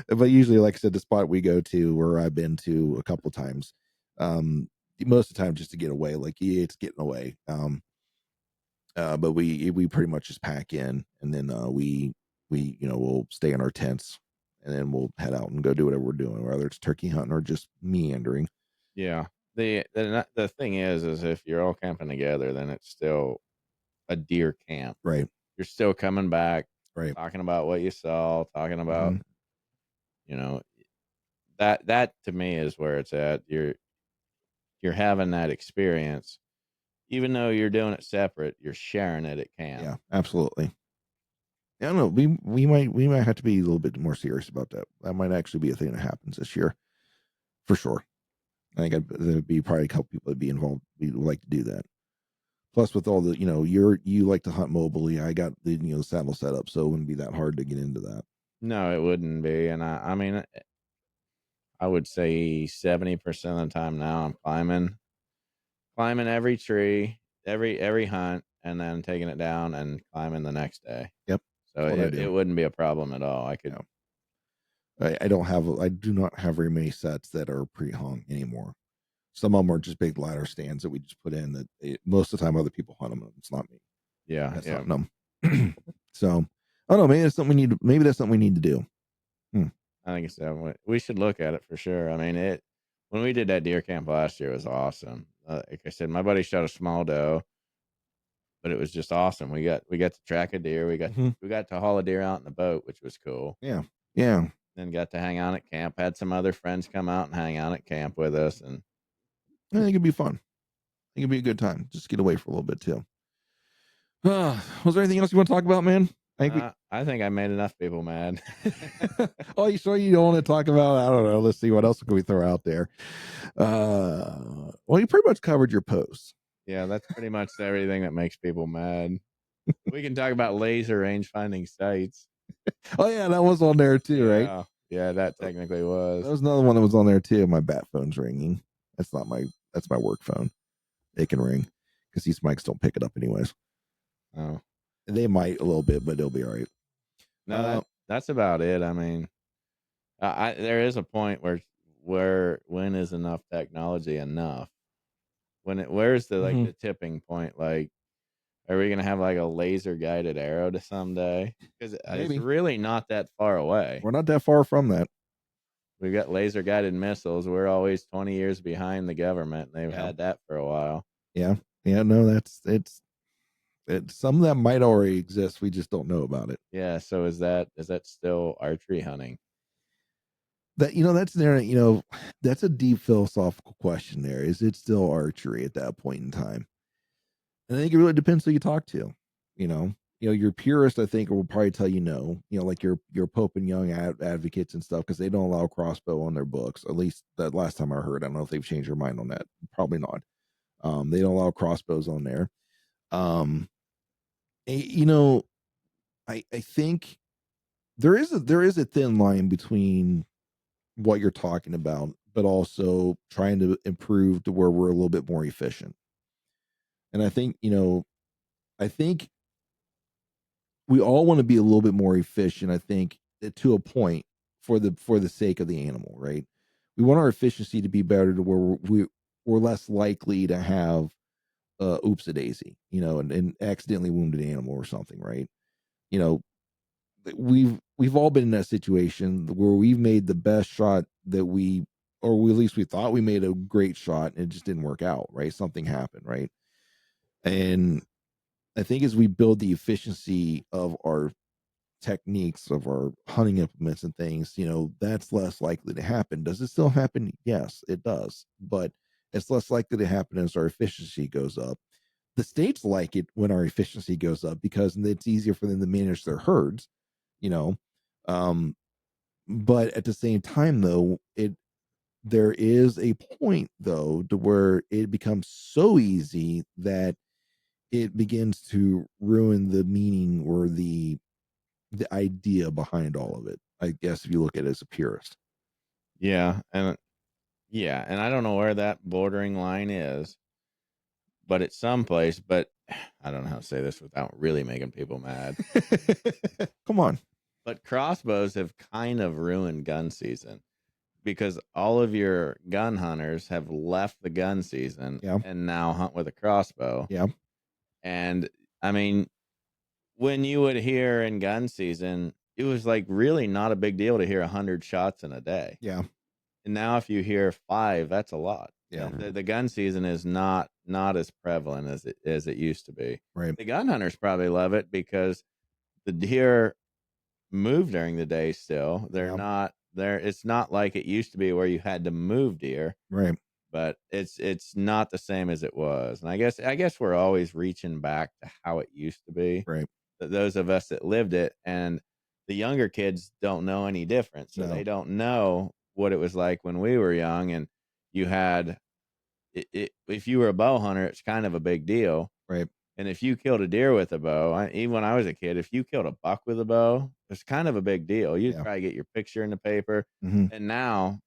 But usually, like I said, the spot we go to, where I've been to a couple times, most of the time just to get away. Like, yeah, it's getting away. But we pretty much just pack in, and then we'll stay in our tents, and then we'll head out and go do whatever we're doing, whether it's turkey hunting or just meandering. Yeah. The thing is if you're all camping together, then it's still a deer camp. Right. You're still coming back, Right. talking about what you saw, talking about, Mhm. you know, that to me is where it's at. You're having that experience, even though you're doing it separate. You're sharing it at camp. Yeah, absolutely. I don't know. We might have to be a little bit more serious about that. That might actually be a thing that happens this year, for sure. I think there'd be probably a couple people that'd be involved. We would like to do that. Plus, with all the, you like to hunt mobily. I got the saddle set up, so it wouldn't be that hard to get into that. No, it wouldn't be. And I mean, I would say 70% of the time now I'm climbing every tree, every hunt, and then taking it down and climbing the next day. Yep, So that's what I it do. wouldn't be a problem at all. I could. Yeah. I do not have very many sets that are pre-hung anymore. Some of them are just big ladder stands that we just put in. Most of the time, other people hunt them. It's not me. Yeah, That's yeah. hunting them. So I don't know. Maybe that's something we need. Maybe that's something we need to do. I think so. We should look at it for sure. I mean, when we did that deer camp last year, it was awesome. Like I said, my buddy shot a small doe, but it was just awesome. We got to track a deer. Mhm. We got to haul a deer out in the boat, which was cool. Yeah, yeah. Then got to hang out at camp. Had some other friends come out and hang out at camp with us, and I think it'd be fun. I think it'd be a good time. Just get away for a little bit too. Was there anything else you want to talk about, man? I think I made enough people mad. Oh, you sure you don't want to talk about? I don't know. Let's see what else can we throw out there. Well, you pretty much covered your posts. Yeah, that's pretty much everything that makes people mad. We can talk about laser range finding sites. Oh yeah, that was on there too, right? Yeah, yeah, that technically was. That was another one that was on there too. My bat phone's ringing. That's my work phone. It can ring because these mics don't pick it up anyways. Oh, They might a little bit, but it'll be all right. no, that's about it. I mean, there is a point where when is enough technology enough? Where's the the tipping point? Like, are we gonna have like a laser guided arrow to someday? Because it's really not that far away. We're not that far from that. We've got laser guided missiles. We're always 20 years behind the government. They've had that for a while. Yeah. No, it's some of that might already exist. We just don't know about it. Yeah. So is that still archery hunting? That's there. That's a deep philosophical question. There is it still archery at that point in time? And I think it really depends who you talk to. Your purist, I think, will probably tell you no. Like your Pope and Young advocates and stuff, because they don't allow crossbow on their books. At least that last time I heard. I don't know if they've changed their mind on that. Probably not. They don't allow crossbows on there. I think there is a thin line between what you're talking about, but also trying to improve to where we're a little bit more efficient. And I think we all want to be a little bit more efficient. I think to a point for the sake of the animal, right? We want our efficiency to be better to where we're less likely to have oops a daisy, and accidentally wounded animal or something, right? You know, we've all been in that situation where we've made the best shot that at least we thought we made a great shot and it just didn't work out, right? Something happened, right? And I think as we build the efficiency of our techniques, of our hunting implements and things, that's less likely to happen. Does it still happen? Yes, it does. But it's less likely to happen as our efficiency goes up. The states like it when our efficiency goes up because it's easier for them to manage their herds, you know. Um, but at the same time, though, there is a point though to where it becomes so easy that it begins to ruin the meaning or the idea behind all of it. I guess if you look at it as a purist. Yeah, and I don't know where that bordering line is, but it's someplace. But I don't know how to say this without really making people mad. Come on. But crossbows have kind of ruined gun season because all of your gun hunters have left the gun season Yeah. and now hunt with a crossbow. Yeah. And I mean, when you would hear in gun season, it was like really not a big deal to hear 100 shots in a day. Yeah. And now if you hear 5, that's a lot. Yeah. The gun season is not as prevalent as it used to be. Right. The gun hunters probably love it because the deer move during the day still. They're Yeah. not there. It's not like it used to be where you had to move deer, Right. but it's not the same as it was. And I guess we're always reaching back to how it used to be. Right. Those of us that lived it, and the younger kids don't know any different. So No. they don't know what it was like when we were young. And you had if you were a bow hunter, it's kind of a big deal. Right. And if you killed a deer with a bow, even when I was a kid, if you killed a buck with a bow, it's kind of a big deal. You'd Yeah. probably get your picture in the paper. Mm-hmm. And now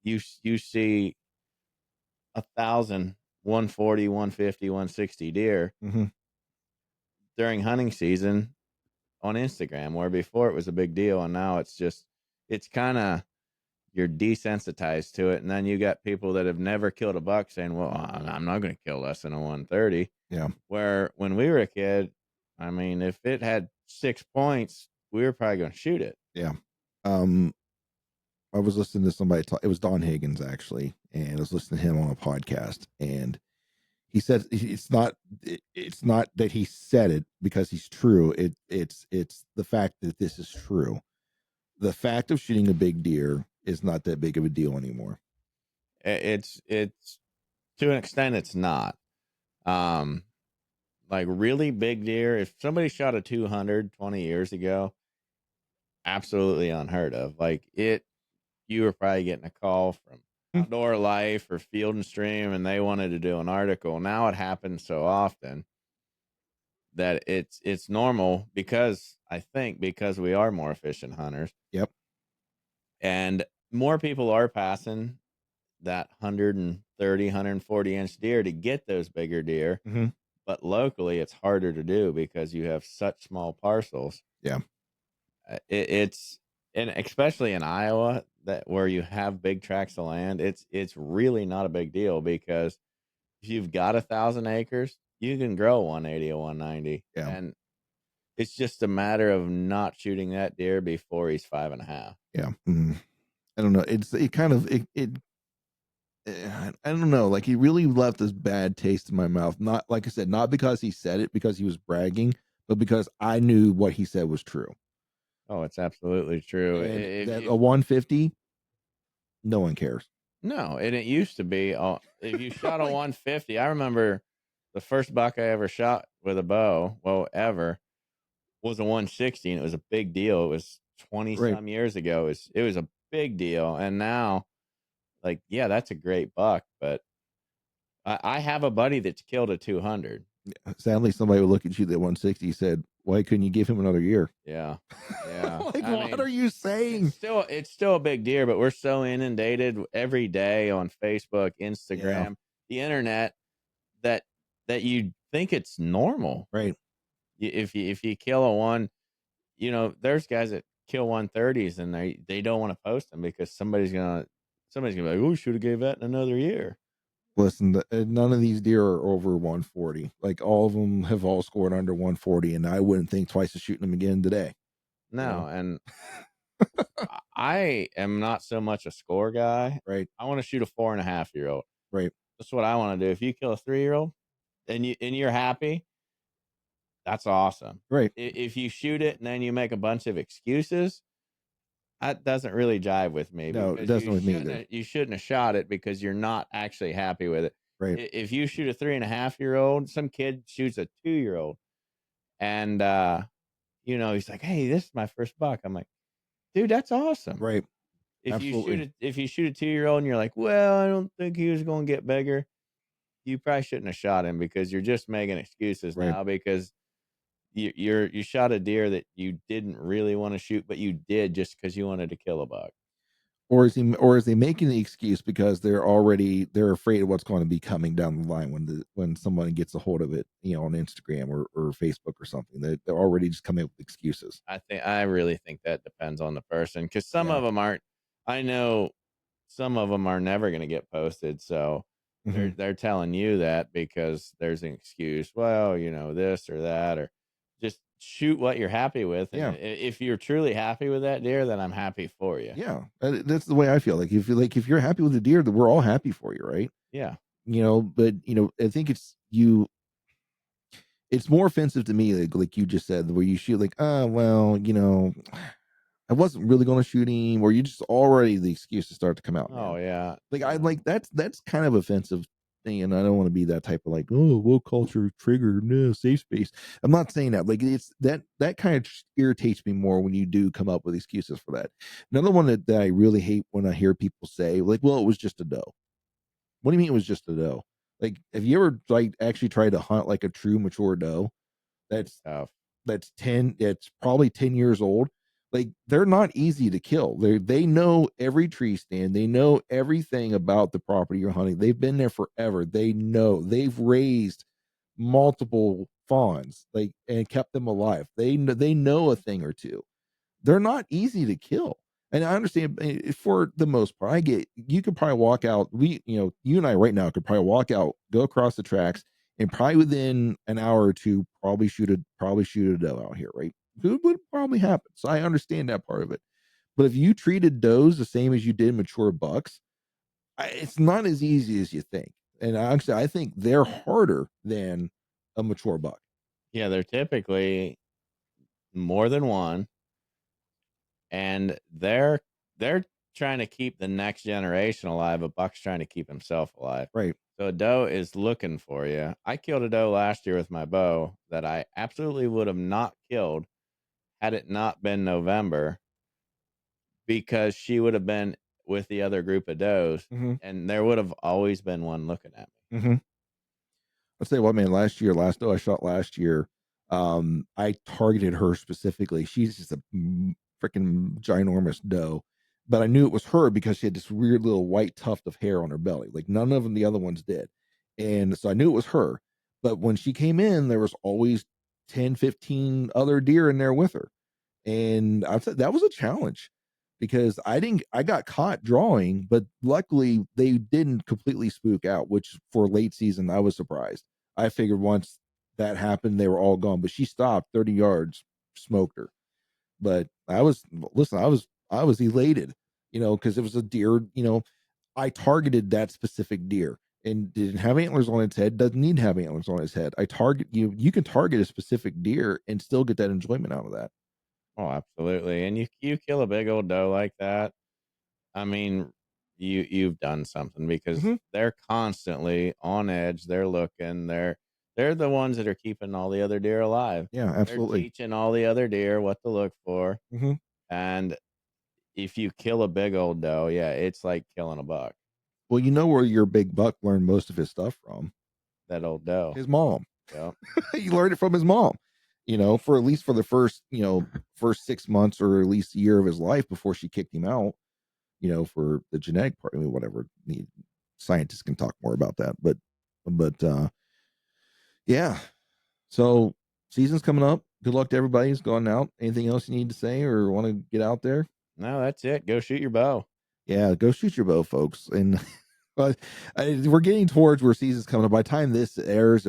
you see 1,000, 140, 150, 160 deer Mm-hmm. during hunting season on Instagram, where before it was a big deal, and now it's kind of you're desensitized to it, and then you got people that have never killed a buck saying, "Well, I'm not going to kill less than a 130." Yeah. Where when we were a kid, I mean, if it had 6 points, we were probably going to shoot it. Yeah. Um, I was listening to somebody talk. It was Don Higgins actually, and I was listening to him on a podcast, and he said it's not that he said it because he's true. It's the fact that this is true. The fact of shooting a big deer is not that big of a deal anymore. It's to an extent, it's not. Um, like really big deer. If somebody shot a 200 20 years ago, absolutely unheard of. Like you were probably getting a call from Outdoor Life or Field and Stream, and they wanted to do an article. Now it happens so often that it's normal because I think because we are more efficient hunters. Yep. And more people are passing that 130, 140-inch deer to get those bigger deer. Mm-hmm. But locally, it's harder to do because you have such small parcels. Yeah. It's and especially in Iowa, that where you have big tracts of land, it's really not a big deal because if you've got 1,000 acres, you can grow 180 or 190, Yeah. and it's just a matter of not shooting that deer before he's 5.5. Yeah. Mm-hmm. I don't know. It kind of I don't know. Like he really left this bad taste in my mouth. Not like I said, not because he said it because he was bragging, but because I knew what he said was true. Oh, it's absolutely true. And that a If 150, no one cares. No, and it used to be if you shot a Like, 150. I remember the first buck I ever shot with a bow, well, ever, was a 160, and it was a big deal. It was 20 right. some years ago. It was a big deal, and now, like, yeah, that's a great buck. But I have a buddy that's killed a 200. Sadly, somebody would look at you that 160 said, "Why couldn't you give him another year?" Yeah, yeah. Like, I what mean, are you saying? it's still a big deal, but we're so inundated every day on Facebook, Yeah. Instagram, the internet, that you think it's normal. Right. If you kill a one, there's guys that kill 130s and they don't want to post them because somebody's gonna be like, oh, should have gave that in another year. Listen, none of these deer are over 140. Like all of them have all scored under 140, and I wouldn't think twice of shooting them again today. No, and I am not so much a score guy. Right. I want to shoot a 4.5-year-old. Right. That's what I want to do. If you kill a 3-year-old, and you're happy, that's awesome. Right. If you shoot it and then you make a bunch of excuses, that doesn't really jive with me, No, it because doesn't with me either. you shouldn't have shot it because you're not actually happy with it. Right. If you shoot a 3.5-year-old, some kid shoots a 2-year-old, and he's like, "Hey, this is my first buck." I'm like, "Dude, that's awesome." Right. If you Absolutely. shoot a 2-year-old and you're like, "Well, I don't think he was going to get bigger," you probably shouldn't have shot him, because you're just making excuses Right. now, because you shot a deer that you didn't really want to shoot, but you did just because you wanted to kill a buck. Or is they making the excuse because they're afraid of what's going to be coming down the line when someone gets a hold of it, on Instagram or Facebook or something. They're already just coming up with excuses. I really think that depends on the person, because some Yeah. of them aren't. I know some of them are never going to get posted, so Hmm. they're telling you that because there's an excuse. Well, this or that, or just shoot what you're happy with, and Yeah. if you're truly happy with that deer, then I'm happy for you. Yeah. That's the way I feel. If you're happy with the deer, then we're all happy for you, right? Yeah. But I think it's more offensive to me, like you just said, where you shoot like, well, I wasn't really going to shoot him, or you just already the excuses start to come out, man. Oh yeah. Like I like that's kind of offensive thing, and I don't want to be that type of like, oh, woke culture trigger, no safe space. I'm not saying that. Like it's that kind of irritates me more when you do come up with excuses for that. Another one that I really hate when I hear people say, like, well, it was just a doe. What do you mean it was just a doe? Like, have you ever like actually tried to hunt like a true mature doe? It's That's tough. it's probably 10 years old. Like they're not easy to kill. They know every tree stand. They know everything about the property you're hunting. They've been there forever. They know. They've raised multiple fawns like and kept them alive. They know a thing or two. They're not easy to kill. And I understand for the most part. I get you could probably walk out. You and I right now could probably walk out, go across the tracks, and probably within an hour or two, probably shoot a doe out here, right? It would probably happen. So I understand that part of it. But if you treated does the same as you did mature bucks, it's not as easy as you think. And actually, I think they're harder than a mature buck. Yeah, they're typically more than one, and they're trying to keep the next generation alive. A buck's trying to keep himself alive. Right. So a doe is looking for you. I killed a doe last year with my bow that I absolutely would have not killed had it not been November, because she would have been with the other group of does, Mm-hmm. and there would have always been one looking at me. Mm-hmm. I'll tell you what, man. Last doe I shot last year, I targeted her specifically. She's just a freaking ginormous doe, but I knew it was her because she had this weird little white tuft of hair on her belly. Like none of them, the other ones did, and so I knew it was her. But when she came in, there was always 10, 15 other deer in there with her, and I said that was a challenge because I got caught drawing, but luckily they didn't completely spook out, which for late season I was surprised. I figured once that happened they were all gone, but she stopped 30 yards, smoked her. But I was elated, because it was a deer. I targeted that specific deer and didn't have antlers on its head, doesn't need to have antlers on its head. You can target a specific deer and still get that enjoyment out of that. Oh, absolutely. And you kill a big old doe like that, I mean, you've done something, because Hmm. they're constantly on edge. They're looking. They're the ones that are keeping all the other deer alive. Yeah, They're absolutely. teaching all the other deer what to look for. Hmm. And if you kill a big old doe, yeah, it's like killing a buck. Well, you know where your big buck learned most of his stuff from? That old doe. His mom. Yep. He learned it from his mom. For at least for the first 6 months or at least a year of his life before she kicked him out. For the genetic part. I mean, whatever. The scientists can talk more about that, but yeah. So season's coming up. Good luck to everybody who's going out. Anything else you need to say or want to get out there? No, that's it. Go shoot your bow. Yeah, go shoot your bow, folks. And but we're getting towards where season's coming up. By the time this airs,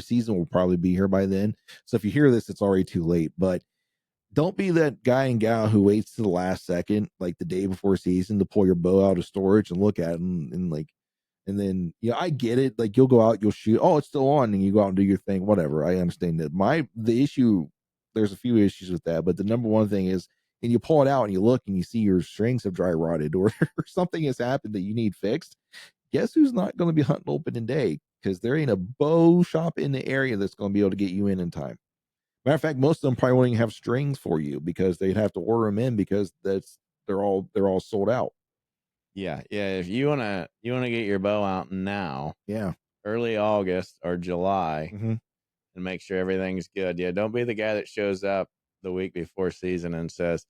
season will probably be here by then. So if you hear this, it's already too late. But don't be that guy and gal who waits to the last second, like the day before season, to pull your bow out of storage and look at it and like And then, I get it. Like, you'll go out, you'll shoot. Oh, it's still on, and you go out and do your thing. Whatever. I understand that. The issue. There's a few issues with that, but the number one thing is, and you pull it out and you look and you see your strings have dry rotted, or something has happened that you need fixed. Guess who's not going to be hunting opening day? Because there ain't a bow shop in the area that's going to be able to get you in time. Matter of fact, most of them probably won't even have strings for you, because they'd have to order them in, because they're all sold out. Yeah. If you wanna get your bow out now, Yeah. early August or July, Mm-hmm. and make sure everything's good. Yeah, don't be the guy that shows up the week before season and says,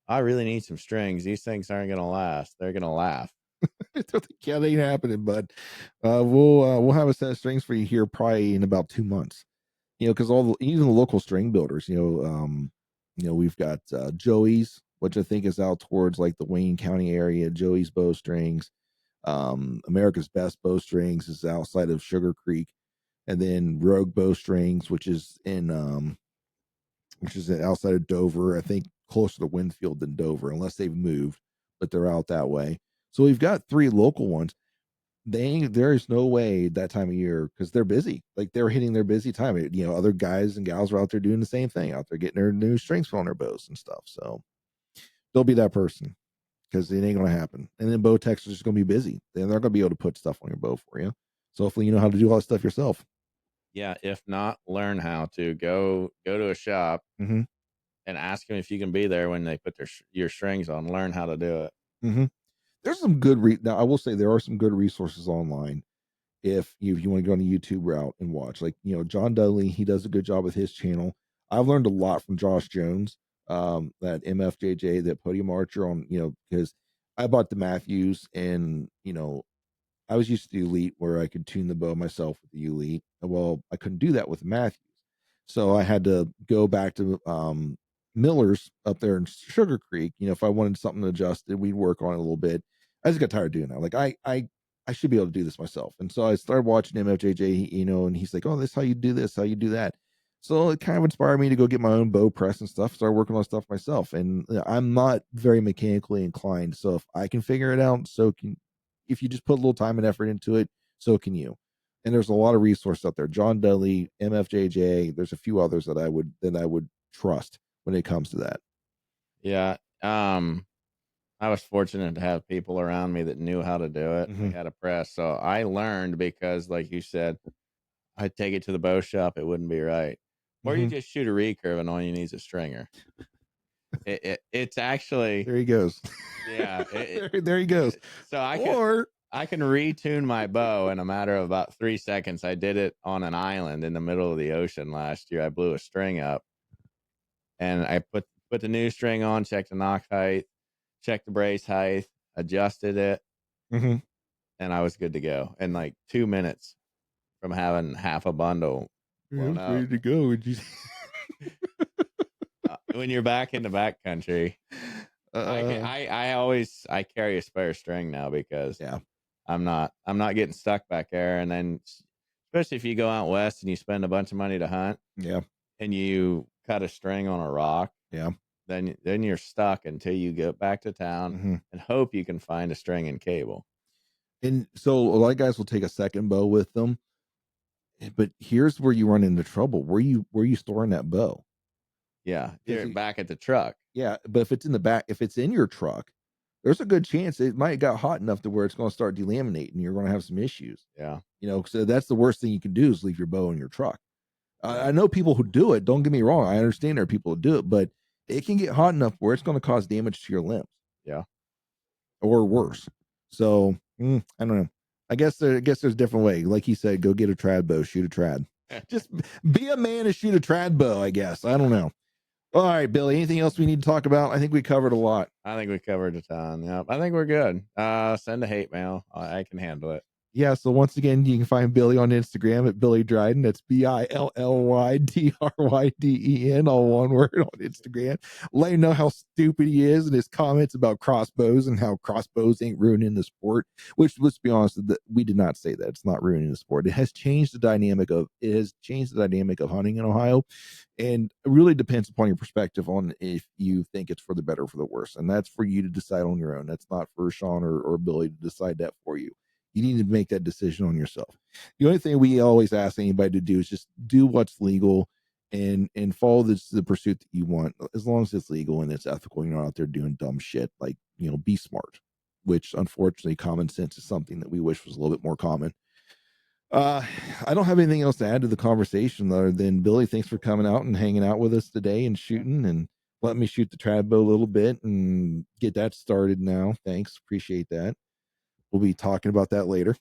"I really need some strings. These things aren't gonna last." They're gonna laugh. Yeah, that ain't happening, bud. We'll have a set of strings for you here probably in about 2 months. Because even the local string builders, we've got Joey's, which I think is out towards like the Wayne County area. Joey's Bowstrings. America's Best Bowstrings is outside of Sugar Creek, and then Rogue Bowstrings, which is outside of Dover. I think closer to Winfield than Dover, unless they've moved, but they're out that way. So we've got 3 local ones. There is no way that time of year, because they're busy. Like, they're hitting their busy time. Other guys and gals are out there doing the same thing, out there getting their new strings put on their bows and stuff. So don't be that person, because it ain't going to happen. And then bow techs are just going to be busy. They're not going to be able to put stuff on your bow for you. So hopefully you know how to do all that stuff yourself. Yeah, if not, learn how to go to a shop Mm-hmm. and ask them if you can be there when they put your strings on. Learn how to do it. Mm-hmm. There's some good now I will say there are some good resources online if you want to go on the YouTube route and watch. Like, John Dudley, he does a good job with his channel. I've learned a lot from Josh Jones, that MFJJ, that podium archer, on, because I bought the Matthews, and I was used to the Elite, where I could tune the bow myself with the Elite. Well, I couldn't do that with Matthews. So I had to go back to Miller's up there in Sugar Creek. If I wanted something adjusted, we'd work on it a little bit. I just got tired of doing that. Like, I should be able to do this myself. And so I started watching MFJJ, and he's like, "Oh, this is how you do this, how you do that." So it kind of inspired me to go get my own bow press and stuff, start working on stuff myself. And I'm not very mechanically inclined. So if I can figure it out, if you just put a little time and effort into it, so can you. And there's a lot of resources out there. John Dudley, MFJJ. There's a few others that I would trust when it comes to that. Yeah. I was fortunate to have people around me that knew how to do it. Mm-hmm. They had a press. So I learned, because, like you said, I'd take it to the bow shop, it wouldn't be right. Or you Mm-hmm. just shoot a recurve and all you need is a stringer. It's actually, There he goes. yeah. There he goes. So Or I can retune my bow in a matter of about 3 seconds. I did it on an island in the middle of the ocean last year. I blew a string up, and I put the new string on, checked the knock height, checked the brace height, adjusted it, mm-hmm. and I was good to go in like 2 minutes from having half a bundle blown ready up. to go. Would you? When you're back in the backcountry, I carry a spare string now, because Yeah. I'm not getting stuck back there. And then, especially if you go out west and you spend a bunch of money to hunt, Yeah. and you cut a string on a rock, Yeah. then you're stuck until you get back to town Mm-hmm. and hope you can find a string and cable. And so a lot of guys will take a second bow with them, but here's where you run into trouble. Where you storing that bow? Yeah, you're back at the truck. Yeah, but if it's in the back, if it's in your truck, there's a good chance it might got hot enough to where it's going to start delaminating. You're going to have some issues. Yeah. So that's the worst thing you can do, is leave your bow in your truck. Yeah. I know people who do it. Don't get me wrong. I understand there are people who do it, but it can get hot enough where it's going to cause damage to your limbs. Yeah. Or worse. So I don't know. I guess there's a different way. Like he said, go get a trad bow, shoot a trad. Just be a man and shoot a trad bow, I guess. I don't know. All right, Billy, anything else we need to talk about? I think we covered a lot. I think we covered a ton. Yeah, I think we're good. Send a hate mail. I can handle it. Yeah, so once again, you can find Billy on Instagram at Billy Dryden. That's BILLYDRYDEN, all one word, on Instagram. Let him know how stupid he is and his comments about crossbows and how crossbows ain't ruining the sport. Which, let's be honest, we did not say that. It's not ruining the sport. It has changed the dynamic of hunting in Ohio, and it really depends upon your perspective on if you think it's for the better or for the worse. And that's for you to decide on your own. That's not for Sean or Billy to decide that for you. You need to make that decision on yourself. The only thing we always ask anybody to do is just do what's legal and follow the pursuit that you want, as long as it's legal and it's ethical. You're not out there doing dumb shit. Like, be smart, which unfortunately common sense is something that we wish was a little bit more common. I don't have anything else to add to the conversation other than, Billy, thanks for coming out and hanging out with us today and shooting and letting me shoot the trad bow a little bit and get that started now. Thanks. Appreciate that. We'll be talking about that later.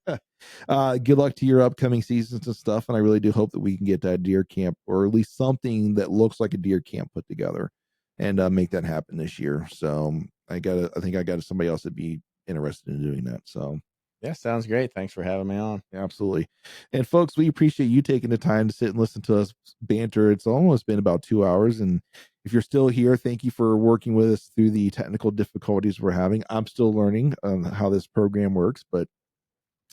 Good luck to your upcoming seasons and stuff. And I really do hope that we can get that deer camp, or at least something that looks like a deer camp, put together and make that happen this year. So I think I got somebody else that'd be interested in doing that. So yeah, sounds great. Thanks for having me on. Absolutely. And folks, we appreciate you taking the time to sit and listen to us banter. It's almost been about 2 hours. And if you're still here, thank you for working with us through the technical difficulties we're having. I'm still learning how this program works, but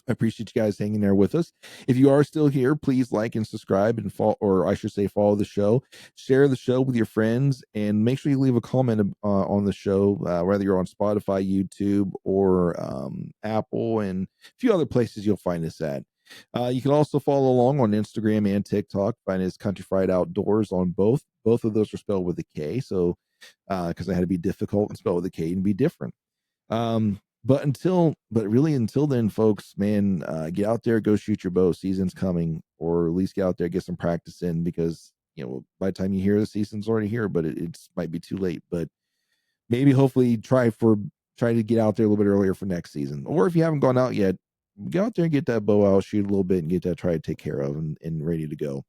I appreciate you guys hanging there with us. If you are still here, please like and subscribe and follow, or I should say follow the show. Share the show with your friends, and make sure you leave a comment on the show, whether you're on Spotify, YouTube, or Apple, and a few other places you'll find us at. You can also follow along on Instagram and TikTok. Find us Kountryfried Outdoors on both. Both of those are spelled with a K, so because I had to be difficult and spell with a K and be different. But really until then, folks, man, get out there, go shoot your bow. Season's coming, or at least get out there, get some practice in, because by the time you hear, the season's already here, but it might be too late. But maybe hopefully try to get out there a little bit earlier for next season. Or if you haven't gone out yet, get out there and get that bow out, shoot a little bit, and get that try to take care of and ready to go.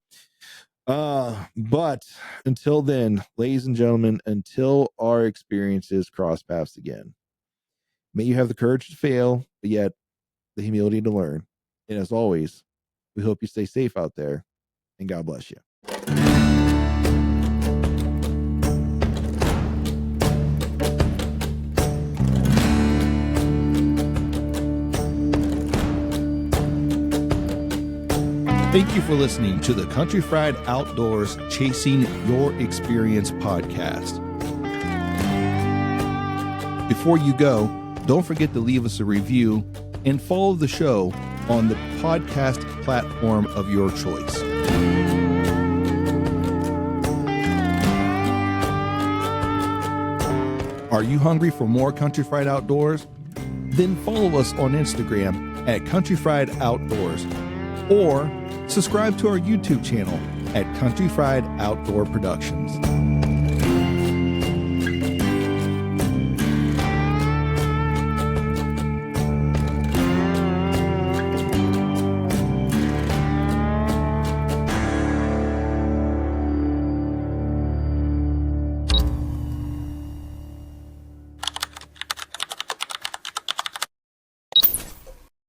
But until then, ladies and gentlemen, until our experiences cross paths again, may you have the courage to fail, but yet the humility to learn. And as always, we hope you stay safe out there, and God bless you. Thank you for listening to the Kountryfried Outdoors Chasing Your Experience podcast. Before you go, don't forget to leave us a review and follow the show on the podcast platform of your choice. Are you hungry for more Kountryfried Outdoors? Then follow us on Instagram at Kountryfried Outdoors, or subscribe to our YouTube channel at Kountryfried Outdoor Productions.